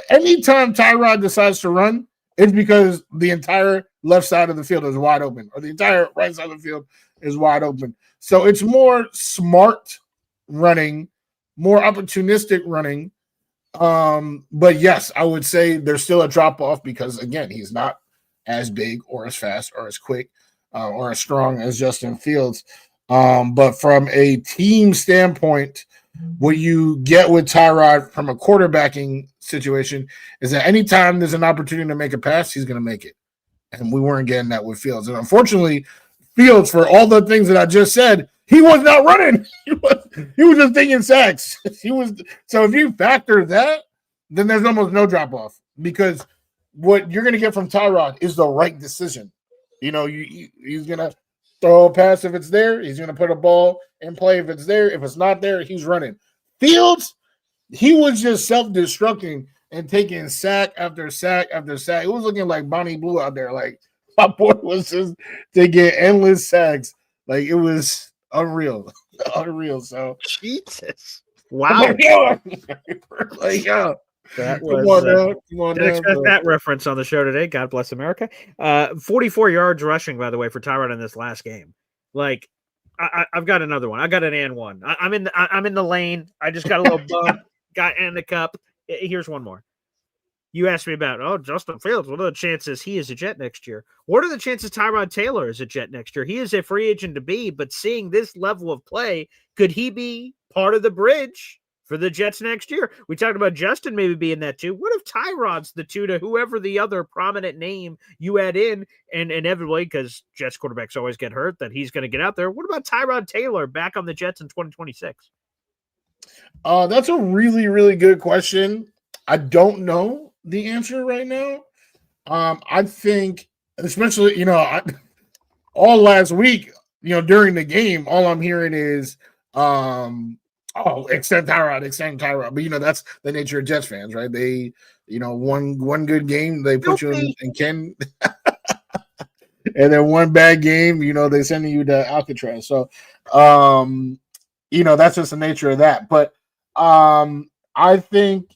Anytime Tyrod decides to run, it's because the entire left side of the field is wide open, or the entire right side of the field is wide open. So it's more smart running, more opportunistic running. But yes, I would say there's still a drop off because, again, he's not as big or as fast or as quick or as strong as Justin Fields. But from a team standpoint, what you get with Tyrod from a quarterbacking situation is that anytime there's an opportunity to make a pass, he's going to make it. And we weren't getting that with Fields. And unfortunately, Fields, for all the things that I just said, he was not running. He was just taking sacks. So if you factor that, then there's almost no drop off, because what you're going to get from Tyrod is the right decision. He's going to throw a pass if it's there. He's going to put a ball in play if it's there. If it's not there, he's running. Fields, he was just self-destructing and taking sack after sack after sack. It was looking like Bonnie Blue out there. Like, my boy was just taking endless sacks. Like, it was unreal. Unreal. So, Jesus. Wow. Like, yeah. That Come was on didn't down, expect bro. that reference on the show today. God bless America. 44 yards rushing, by the way, for Tyrod in this last game. Like, I've got another one. I got an and one. I'm in the lane. I just got a little bump. Got in the cup. Here's one more. You asked me about, Justin Fields. What are the chances he is a Jet next year? What are the chances Tyrod Taylor is a Jet next year? He is a free agent to be, but seeing this level of play, could he be part of the bridge for the Jets next year? We talked about Justin maybe being that too. What if Tyrod's the two to whoever the other prominent name you add in, and inevitably, because Jets quarterbacks always get hurt, that he's going to get out there? What about Tyrod Taylor back on the Jets in 2026? That's a really, really good question. I don't know the answer right now. I think, especially, all last week, during the game, all I'm hearing is, extend Tyrod. But that's the nature of Jets fans, right? They, one good game, they put you in Ken, and then one bad game, they sending you to Alcatraz. So, that's just the nature of that. But I think,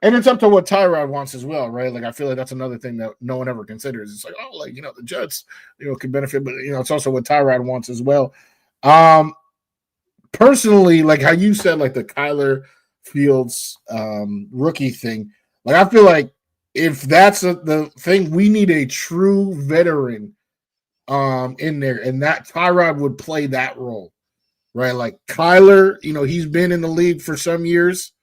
and it's up to what Tyrod wants as well, right? Like, I feel like that's another thing that no one ever considers. It's like, the Jets, could benefit, but it's also what Tyrod wants as well. Personally, like how you said, like the Kyler Fields rookie thing, like I feel like if that's the thing, we need a true veteran in there, and that Tyrod would play that role, right? Like Kyler, he's been in the league for some years,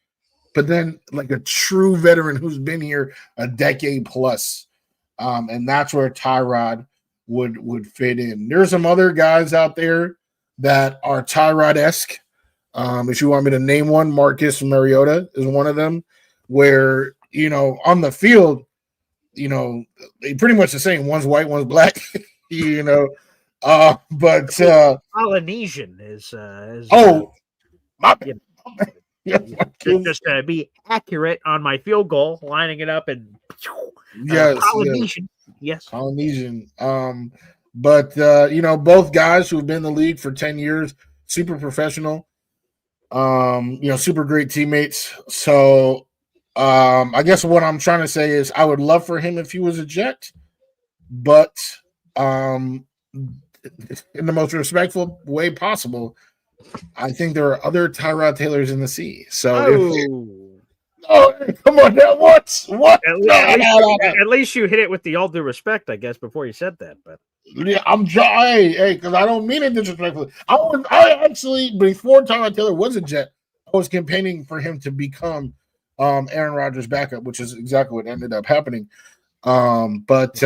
but then like a true veteran who's been here a decade plus, and that's where Tyrod would fit in. There's some other guys out there that are Tyrod-esque. If you want me to name one, Marcus Mariota is one of them, where on the field, they pretty much the same. One's white, one's black. But Polynesian is my just to be accurate on my field goal, lining it up and Polynesian. Yes. Polynesian. But both guys who have been in the league for 10 years, super professional, super great teammates. So I guess what I'm trying to say is I would love for him if he was a Jet, but in the most respectful way possible, I think there are other Tyrod Taylors in the sea. So come on now, what? At least you hit it with the all due respect, I guess, before you said that. But yeah, because I don't mean it disrespectfully. I actually, before Tyrod Taylor was a Jet, I was campaigning for him to become Aaron Rodgers' backup, which is exactly what ended up happening. But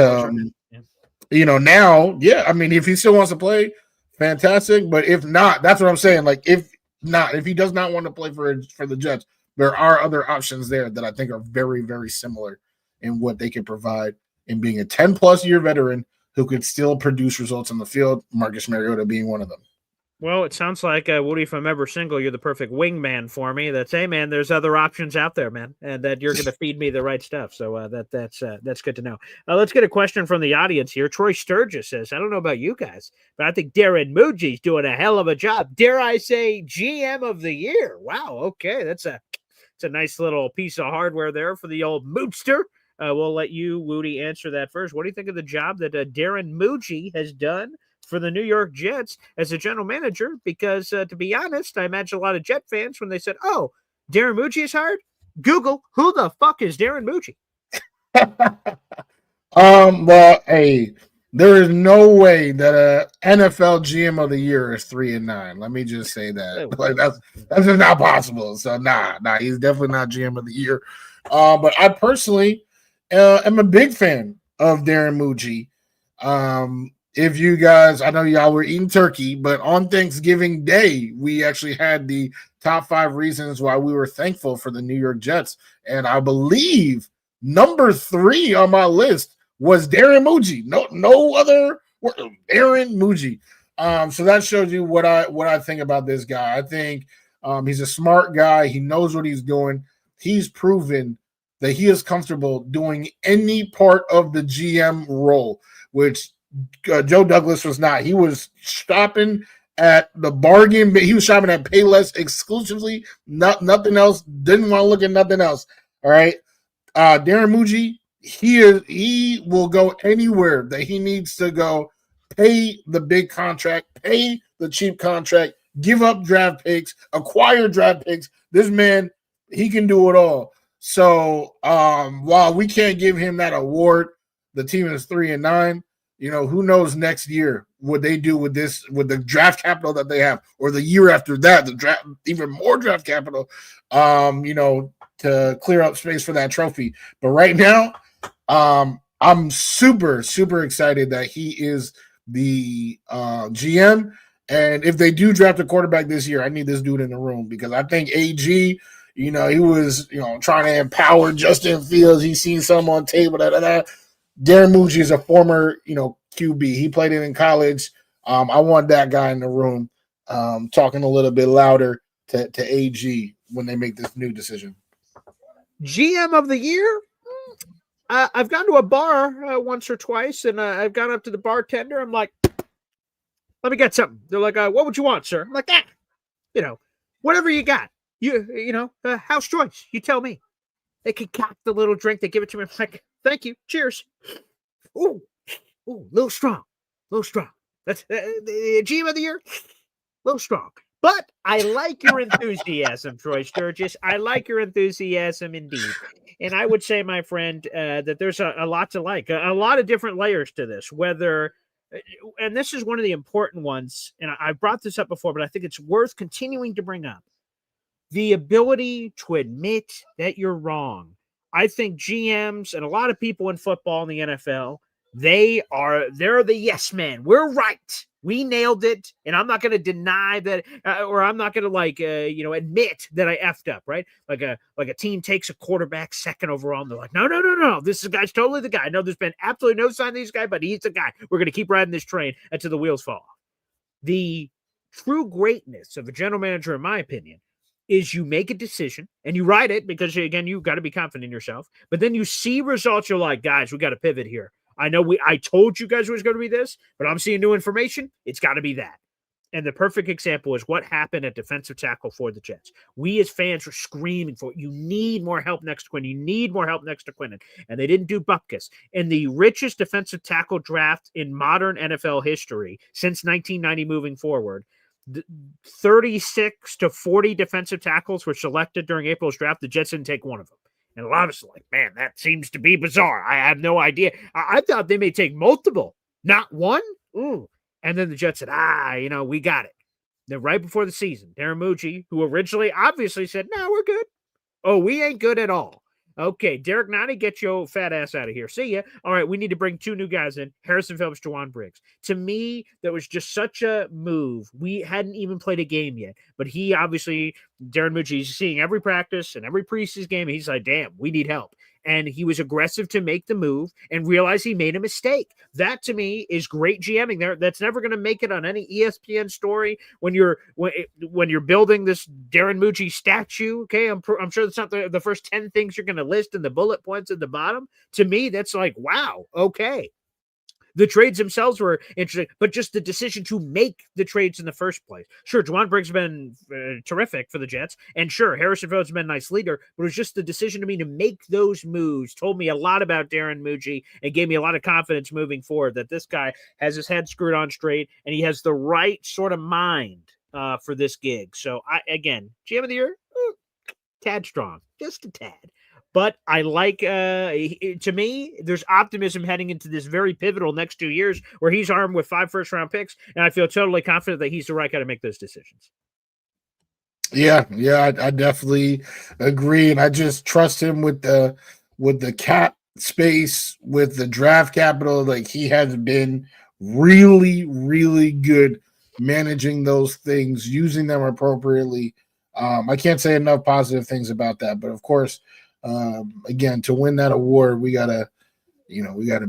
now, yeah, I mean, if he still wants to play, fantastic. But if not, that's what I'm saying. Like, if he does not want to play for the Jets, there are other options there that I think are very, very similar in what they can provide in being a 10-plus year veteran who could still produce results on the field, Marcus Mariota being one of them. Well, it sounds like, Woody, if I'm ever single, you're the perfect wingman for me. That's, hey, man, there's other options out there, man, and that you're going to feed me the right stuff. So that's good to know. Let's get a question from the audience here. Troy Sturgis says, I don't know about you guys, but I think Darren Muji's doing a hell of a job. Dare I say GM of the year? Wow, okay, it's a nice little piece of hardware there for the old Moodster. We'll let you, Woody, answer that first. What do you think of the job that Darren Muji has done for the New York Jets as a general manager? Because to be honest, I imagine a lot of Jet fans, when they said, oh, Darren Muji is hired, Google, who the fuck is Darren Muji? Well, hey, there is no way that a NFL GM of the year is 3-9. Let me just say that. Like, that's just not possible. So nah, he's definitely not GM of the year. But I personally am a big fan of Darren Muji. If you guys, I know y'all were eating turkey, but on Thanksgiving Day, we actually had the top 5 reasons why we were thankful for the New York Jets. And I believe number 3 on my list was Darren Muji. No other Darren Muji. So that shows you what I think about this guy. I think he's a smart guy. He knows what he's doing. He's proven that he is comfortable doing any part of the GM role, which Joe Douglas was not. He was stopping at the bargain. He was shopping at Payless exclusively. Nothing else. Didn't want to look at nothing else. All right. Darren Muji, he will go anywhere that he needs to go. Pay the big contract, pay the cheap contract, give up draft picks, acquire draft picks. This man, he can do it all. So while we can't give him that award, the team is 3-9. Who knows next year what they do with this, with the draft capital that they have, or the year after that, the draft, even more draft capital, to clear up space for that trophy. But right now, I'm super, super excited that he is the GM. And if they do draft a quarterback this year, I need this dude in the room, because I think AG, he was, trying to empower Justin Fields. He's seen some on tape. Darren Muji is a former, QB. He played it in college. I want that guy in the room, talking a little bit louder to AG when they make this new decision. GM of the year? I've gone to a bar once or twice, and I've gone up to the bartender. I'm like, let me get something. They're like, what would you want, sir? I'm like, whatever you got. House choice. You tell me. They concoct the little drink. They give it to me. I'm like, thank you. Cheers. Ooh, little strong. That's the GM of the year. Little strong. But I like your enthusiasm, Troy Sturgis. I like your enthusiasm indeed. And I would say, my friend, that there's a lot to like, a lot of different layers to this, and this is one of the important ones, and I brought this up before, but I think it's worth continuing to bring up. The ability to admit that you're wrong. I think GMs and a lot of people in football in the NFL, they're the yes men. We're right. We nailed it. And I'm not going to deny that, or I'm not going to admit that I effed up, right? Like a team takes a quarterback second overall, and they're like, no. This guy's totally the guy. No, there's been absolutely no sign of this guy, but he's the guy. We're going to keep riding this train until the wheels fall off. The true greatness of a general manager, in my opinion, is you make a decision and you write it, because, again, you've got to be confident in yourself. But then you see results. You're like, guys, we got to pivot here. I told you guys it was going to be this, but I'm seeing new information. It's got to be that. And the perfect example is what happened at defensive tackle for the Jets. We as fans were screaming for it. You need more help next to Quinn. You need more help next to Quinnen. And they didn't do Bupkis. In the richest defensive tackle draft in modern NFL history since 1990 moving forward, 36 to 40 defensive tackles were selected during April's draft. The Jets didn't take one of them. And a lot of us are like, man, that seems to be bizarre. I have no idea. I thought they may take multiple, not one. Ooh. And then the Jets said, we got it. Then right before the season, Darren Muji, who originally obviously said, no, we're good. Oh, we ain't good at all. Okay, Derek Nottie, get your fat ass out of here. See ya. All right, we need to bring two new guys in, Harrison Phillips, Juwan Briggs. To me, that was just such a move. We hadn't even played a game yet, but he obviously, Darren Muji, is seeing every practice and every preseason game, and he's like, damn, we need help. And he was aggressive to make the move and realize he made a mistake. That, to me, is great GMing there. That's never going to make it on any ESPN story when you're building this Darren Muji statue. Okay, I'm sure that's not the first 10 things you're going to list in the bullet points at the bottom. To me, that's like, wow, okay. The trades themselves were interesting, but just the decision to make the trades in the first place. Sure, Juwan Briggs has been terrific for the Jets, and sure, Harrison Phillips has been a nice leader, but it was just the decision to me to make those moves told me a lot about Darren Muji and gave me a lot of confidence moving forward that this guy has his head screwed on straight and he has the right sort of mind for this gig. So, again, GM of the year, tad strong, just a tad. But I like, to me, there's optimism heading into this very pivotal next 2 years where he's armed with 5 first-round picks, and I feel totally confident that he's the right guy to make those decisions. Yeah, I definitely agree, and I just trust him with the cap space, with the draft capital. Like, he has been really, really good managing those things, using them appropriately. I can't say enough positive things about that, but of course, again, to win that award, we gotta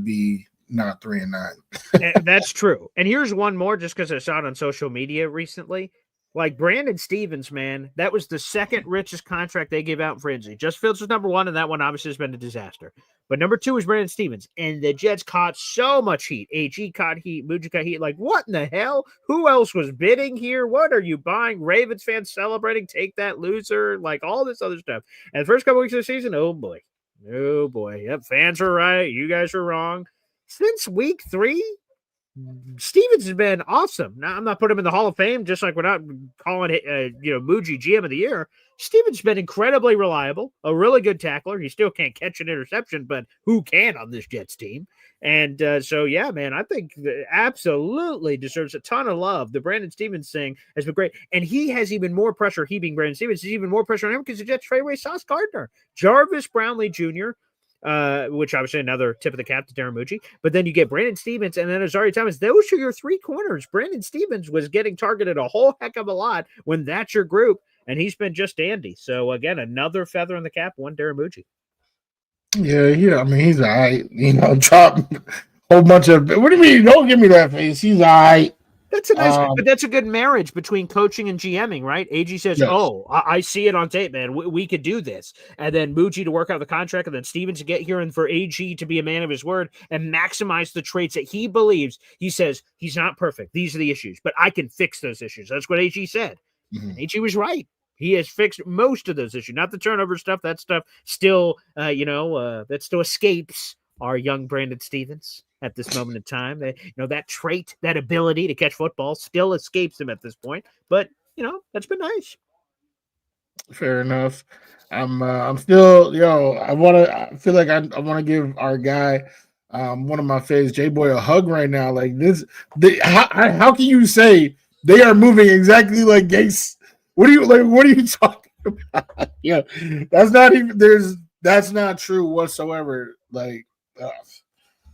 be not 3-9. That's true. And here's one more, just because I saw it on social media recently. Like Brandon Stevens, man, that was the second richest contract they gave out in free agency. Just Fields was number one, and that one obviously has been a disaster. But number two is Brandon Stevens, and the Jets caught so much heat. AG caught heat, Muji caught heat. Like, what in the hell? Who else was bidding here? What are you buying? Ravens fans celebrating, take that loser, like all this other stuff. And the first couple weeks of the season, oh boy. Oh boy. Yep, fans are right. You guys are wrong. Since week 3, Stevens has been awesome. Now, I'm not putting him in the Hall of Fame, just like we're not calling it, Muji GM of the year. Stevens has been incredibly reliable, a really good tackler. He still can't catch an interception, but who can on this Jets team? And so, yeah, man, I think absolutely deserves a ton of love. The Brandon Stevens thing has been great. And he has even more pressure. He being Brandon Stevens, has even more pressure on him because the Jets trade away Sauce Gardner, Jarvis Brownlee Jr., which obviously another tip of the cap to Darren Muji. But then you get Brandon Stevens and then Azari Thomas. Those are your 3 corners. Brandon Stevens was getting targeted a whole heck of a lot when that's your group, and he's been just dandy. So, again, another feather in the cap, one Darren Muji. Yeah. I mean, he's all right. Drop a whole bunch of. What do you mean? Don't give me that face. He's all right. That's a nice, but that's a good marriage between coaching and GMing, right? AG says, yes. "Oh, I see it on tape, man. We could do this." And then Muji to work out the contract, and then Stevens to get here, and for AG to be a man of his word and maximize the traits that he believes. He says he's not perfect. These are the issues, but I can fix those issues. That's what AG said. Mm-hmm. And AG was right. He has fixed most of those issues, not the turnover stuff. That stuff still, that still escapes our young Brandon Stevens at this moment in time. That trait, that ability to catch football still escapes him at this point. But, that's been nice. Fair enough. I'm still, I feel like I want to give our guy, one of my faves, J-Boy, a hug right now. Like this, how can you say they are moving exactly like Gase? What are you talking about? Yeah, that's not true whatsoever. Like,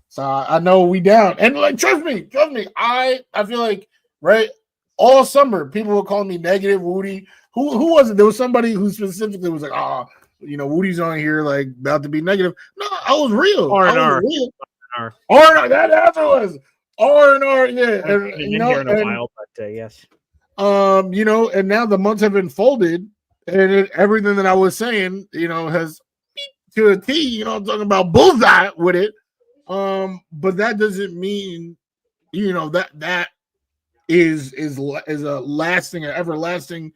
so I know we down, and like trust me, I feel like right all summer people were calling me negative Wudi. Who was it? There was somebody who specifically was like, Woody's on here like about to be negative. No, I was real. R&R. R&R. That's what it was. R&R. Yeah, I haven't been in here in a while, but yes. And now the months have been folded, and everything that I was saying, has to a T. I'm talking about bullseye with it. But that doesn't mean, that is a lasting or everlasting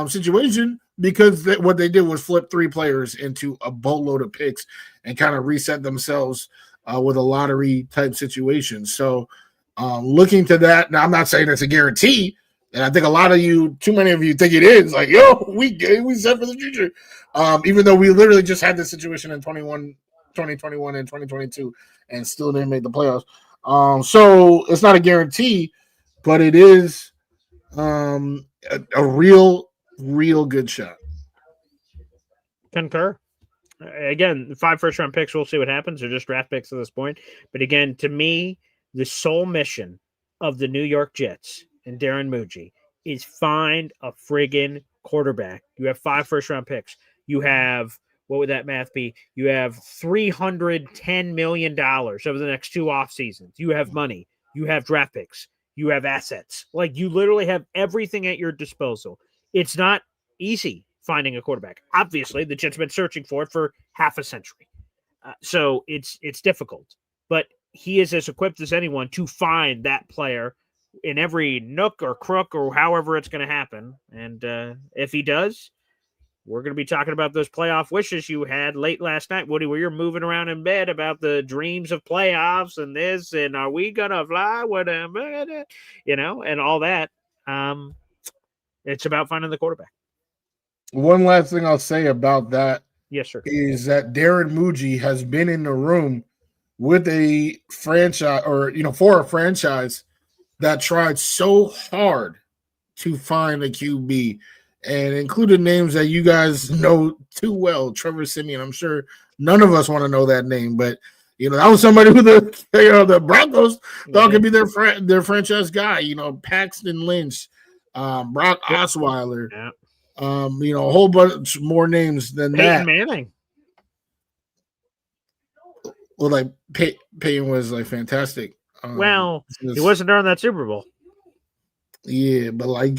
situation, because what they did was flip 3 players into a boatload of picks and kind of reset themselves with a lottery type situation. So looking to that, now I'm not saying it's a guarantee. And I think too many of you think it is. Like, we set for the future. Even though we literally just had this situation in 2021 and 2022 and still didn't make the playoffs. So it's not a guarantee, but it is a real good shot. Concur. Again, 5 first-round picks, we'll see what happens. They're just draft picks at this point. But again, to me, the sole mission of the New York Jets and Darren Muji is find a friggin' quarterback. You have 5 first-round picks. You have, what would that math be? You have $310 million over the next 2 off seasons. You have money. You have draft picks. You have assets. Like, you literally have everything at your disposal. It's not easy finding a quarterback. Obviously, the Jets have been searching for it for half a century. So it's difficult. But he is as equipped as anyone to find that player in every nook or crook or however it's going to happen. And if he does, we're going to be talking about those playoff wishes you had late last night, Woody, where you're moving around in bed about the dreams of playoffs and this, and are we going to fly with them, and all that. It's about finding the quarterback. One last thing I'll say about that, yes, sir, is that Darren Muji has been in the room with a franchise for a franchise that tried so hard to find a QB and included names that you guys know too well. Trevor Siemian, I'm sure none of us want to know that name, but that was somebody who the Broncos thought could be their franchise guy. Paxton Lynch, Brock Osweiler, a whole bunch more names than Peyton that. Manning. Well, like Peyton was like fantastic. Well, he wasn't during that Super Bowl. Yeah, but like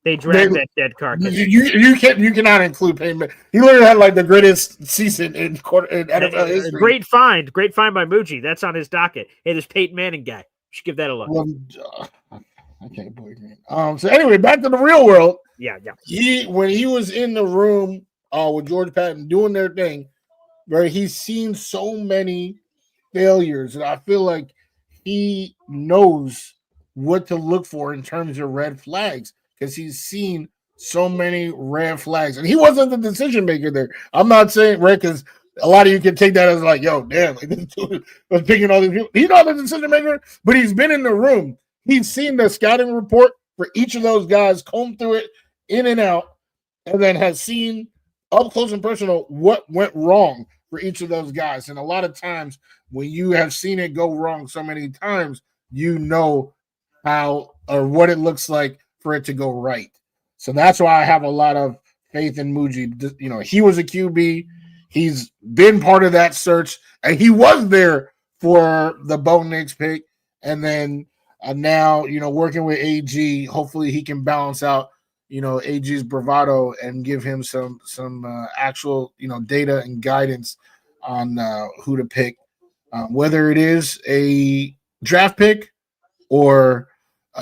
they dragged that dead carcass. You cannot include Peyton. He literally had like the greatest season in NFL history. Great find by Muji. That's on his docket. Hey, this Peyton Manning guy. You should give that a look. Well, okay, boy. So anyway, back to the real world. Yeah. When he was in the room with George Patton doing their thing, where he's seen so many failures, and I feel like he knows what to look for in terms of red flags because he's seen so many red flags, and he wasn't the decision maker there. I'm not saying Rick, because a lot of you can take that as like, yo, damn, like this dude was picking all these people. He's not the decision maker, but he's been in the room. He's seen the scouting report for each of those guys, combed through it in and out, and then has seen up close and personal what went wrong for each of those guys. And a lot of times when you have seen it go wrong so many times, you know how or what it looks like for it to go right. So that's why I have a lot of faith in Muji. You know, he was a QB. He's been part of that search, and he was there for the Bo Nix pick. And then now, you know, working with AG, hopefully he can balance out, you know, AG's bravado and give him some actual, you know, data and guidance on who to pick, whether it is a draft pick or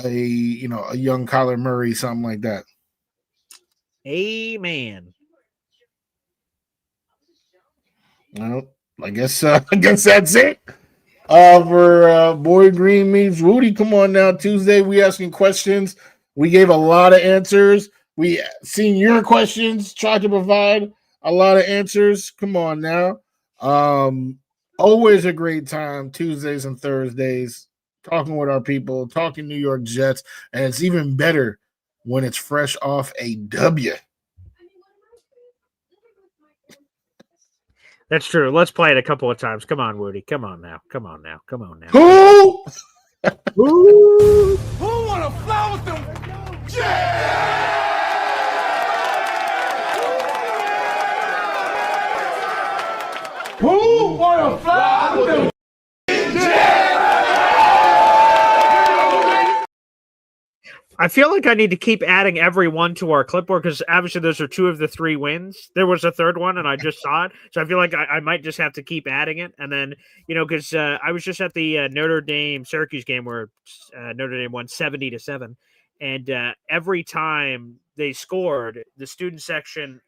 a young Kyler Murray, something like that. Amen. Well, I guess that's it. For Boy Green Meets Wudi. Come on now, Tuesday we asking questions. We gave a lot of answers. We seen your questions, tried to provide a lot of answers. Come on now. Always a great time, Tuesdays and Thursdays, talking with our people, talking New York Jets, and it's even better when it's fresh off a W. That's true. Let's play it a couple of times. Come on, Wudi. Come on now. Who? Who want to fly with them Jets? Who want to fly with them Jets? I feel like I need to keep adding every one to our clipboard because obviously those are two of the three wins. There was a third one and I just saw it. So I feel like I might just have to keep adding it. And then, you know, because I was just at the Notre Dame Syracuse game where Notre Dame won 70-7. And every time they scored, the student section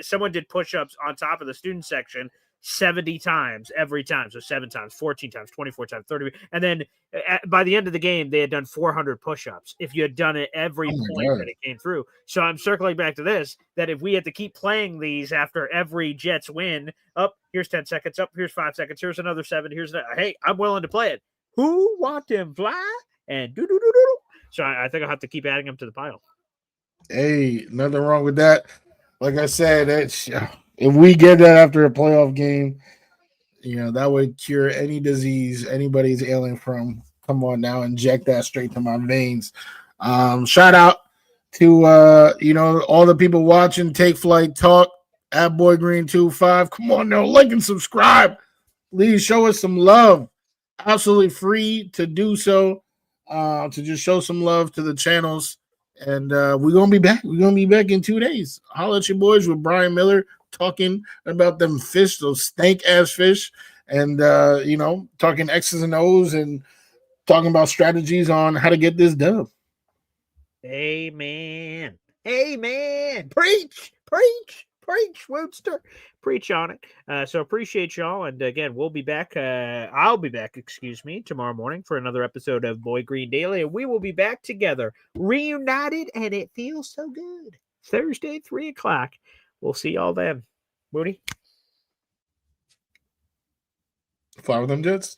someone did push-ups on top of the student section 70 times every time. So 7 times, 14 times, 24 times, 30. And then by the end of the game, they had done 400 push-ups if you had done it every point that it came through. So I'm circling back to this, that if we had to keep playing these after every Jets win, here's 10 seconds, here's 5 seconds, here's another 7, hey, I'm willing to play it. Who want them fly? And do-do-do-do. So I think I'll have to keep adding them to the pile. Hey, nothing wrong with that. Like I said, if we get that after a playoff game, you know, that would cure any disease anybody's ailing from. Come on now, inject that straight to my veins. Shout out to all the people watching Take Flight Talk at Boy Green 25. Come on now, like and subscribe. Please show us some love. Absolutely free to do so. To just show some love to the channels. And we're going to be back. We're going to be back in 2 days. Holla at your boys with Brian Miller talking about them fish, those stank-ass fish, and, talking X's and O's and talking about strategies on how to get this done. Amen. Preach, Woodster. Preach on it. So appreciate y'all. And again, we'll be back. I'll be back, tomorrow morning for another episode of Boy Green Daily. And we will be back together, reunited, and it feels so good. Thursday, 3:00. We'll see y'all then. Moody? Fly with them Jets.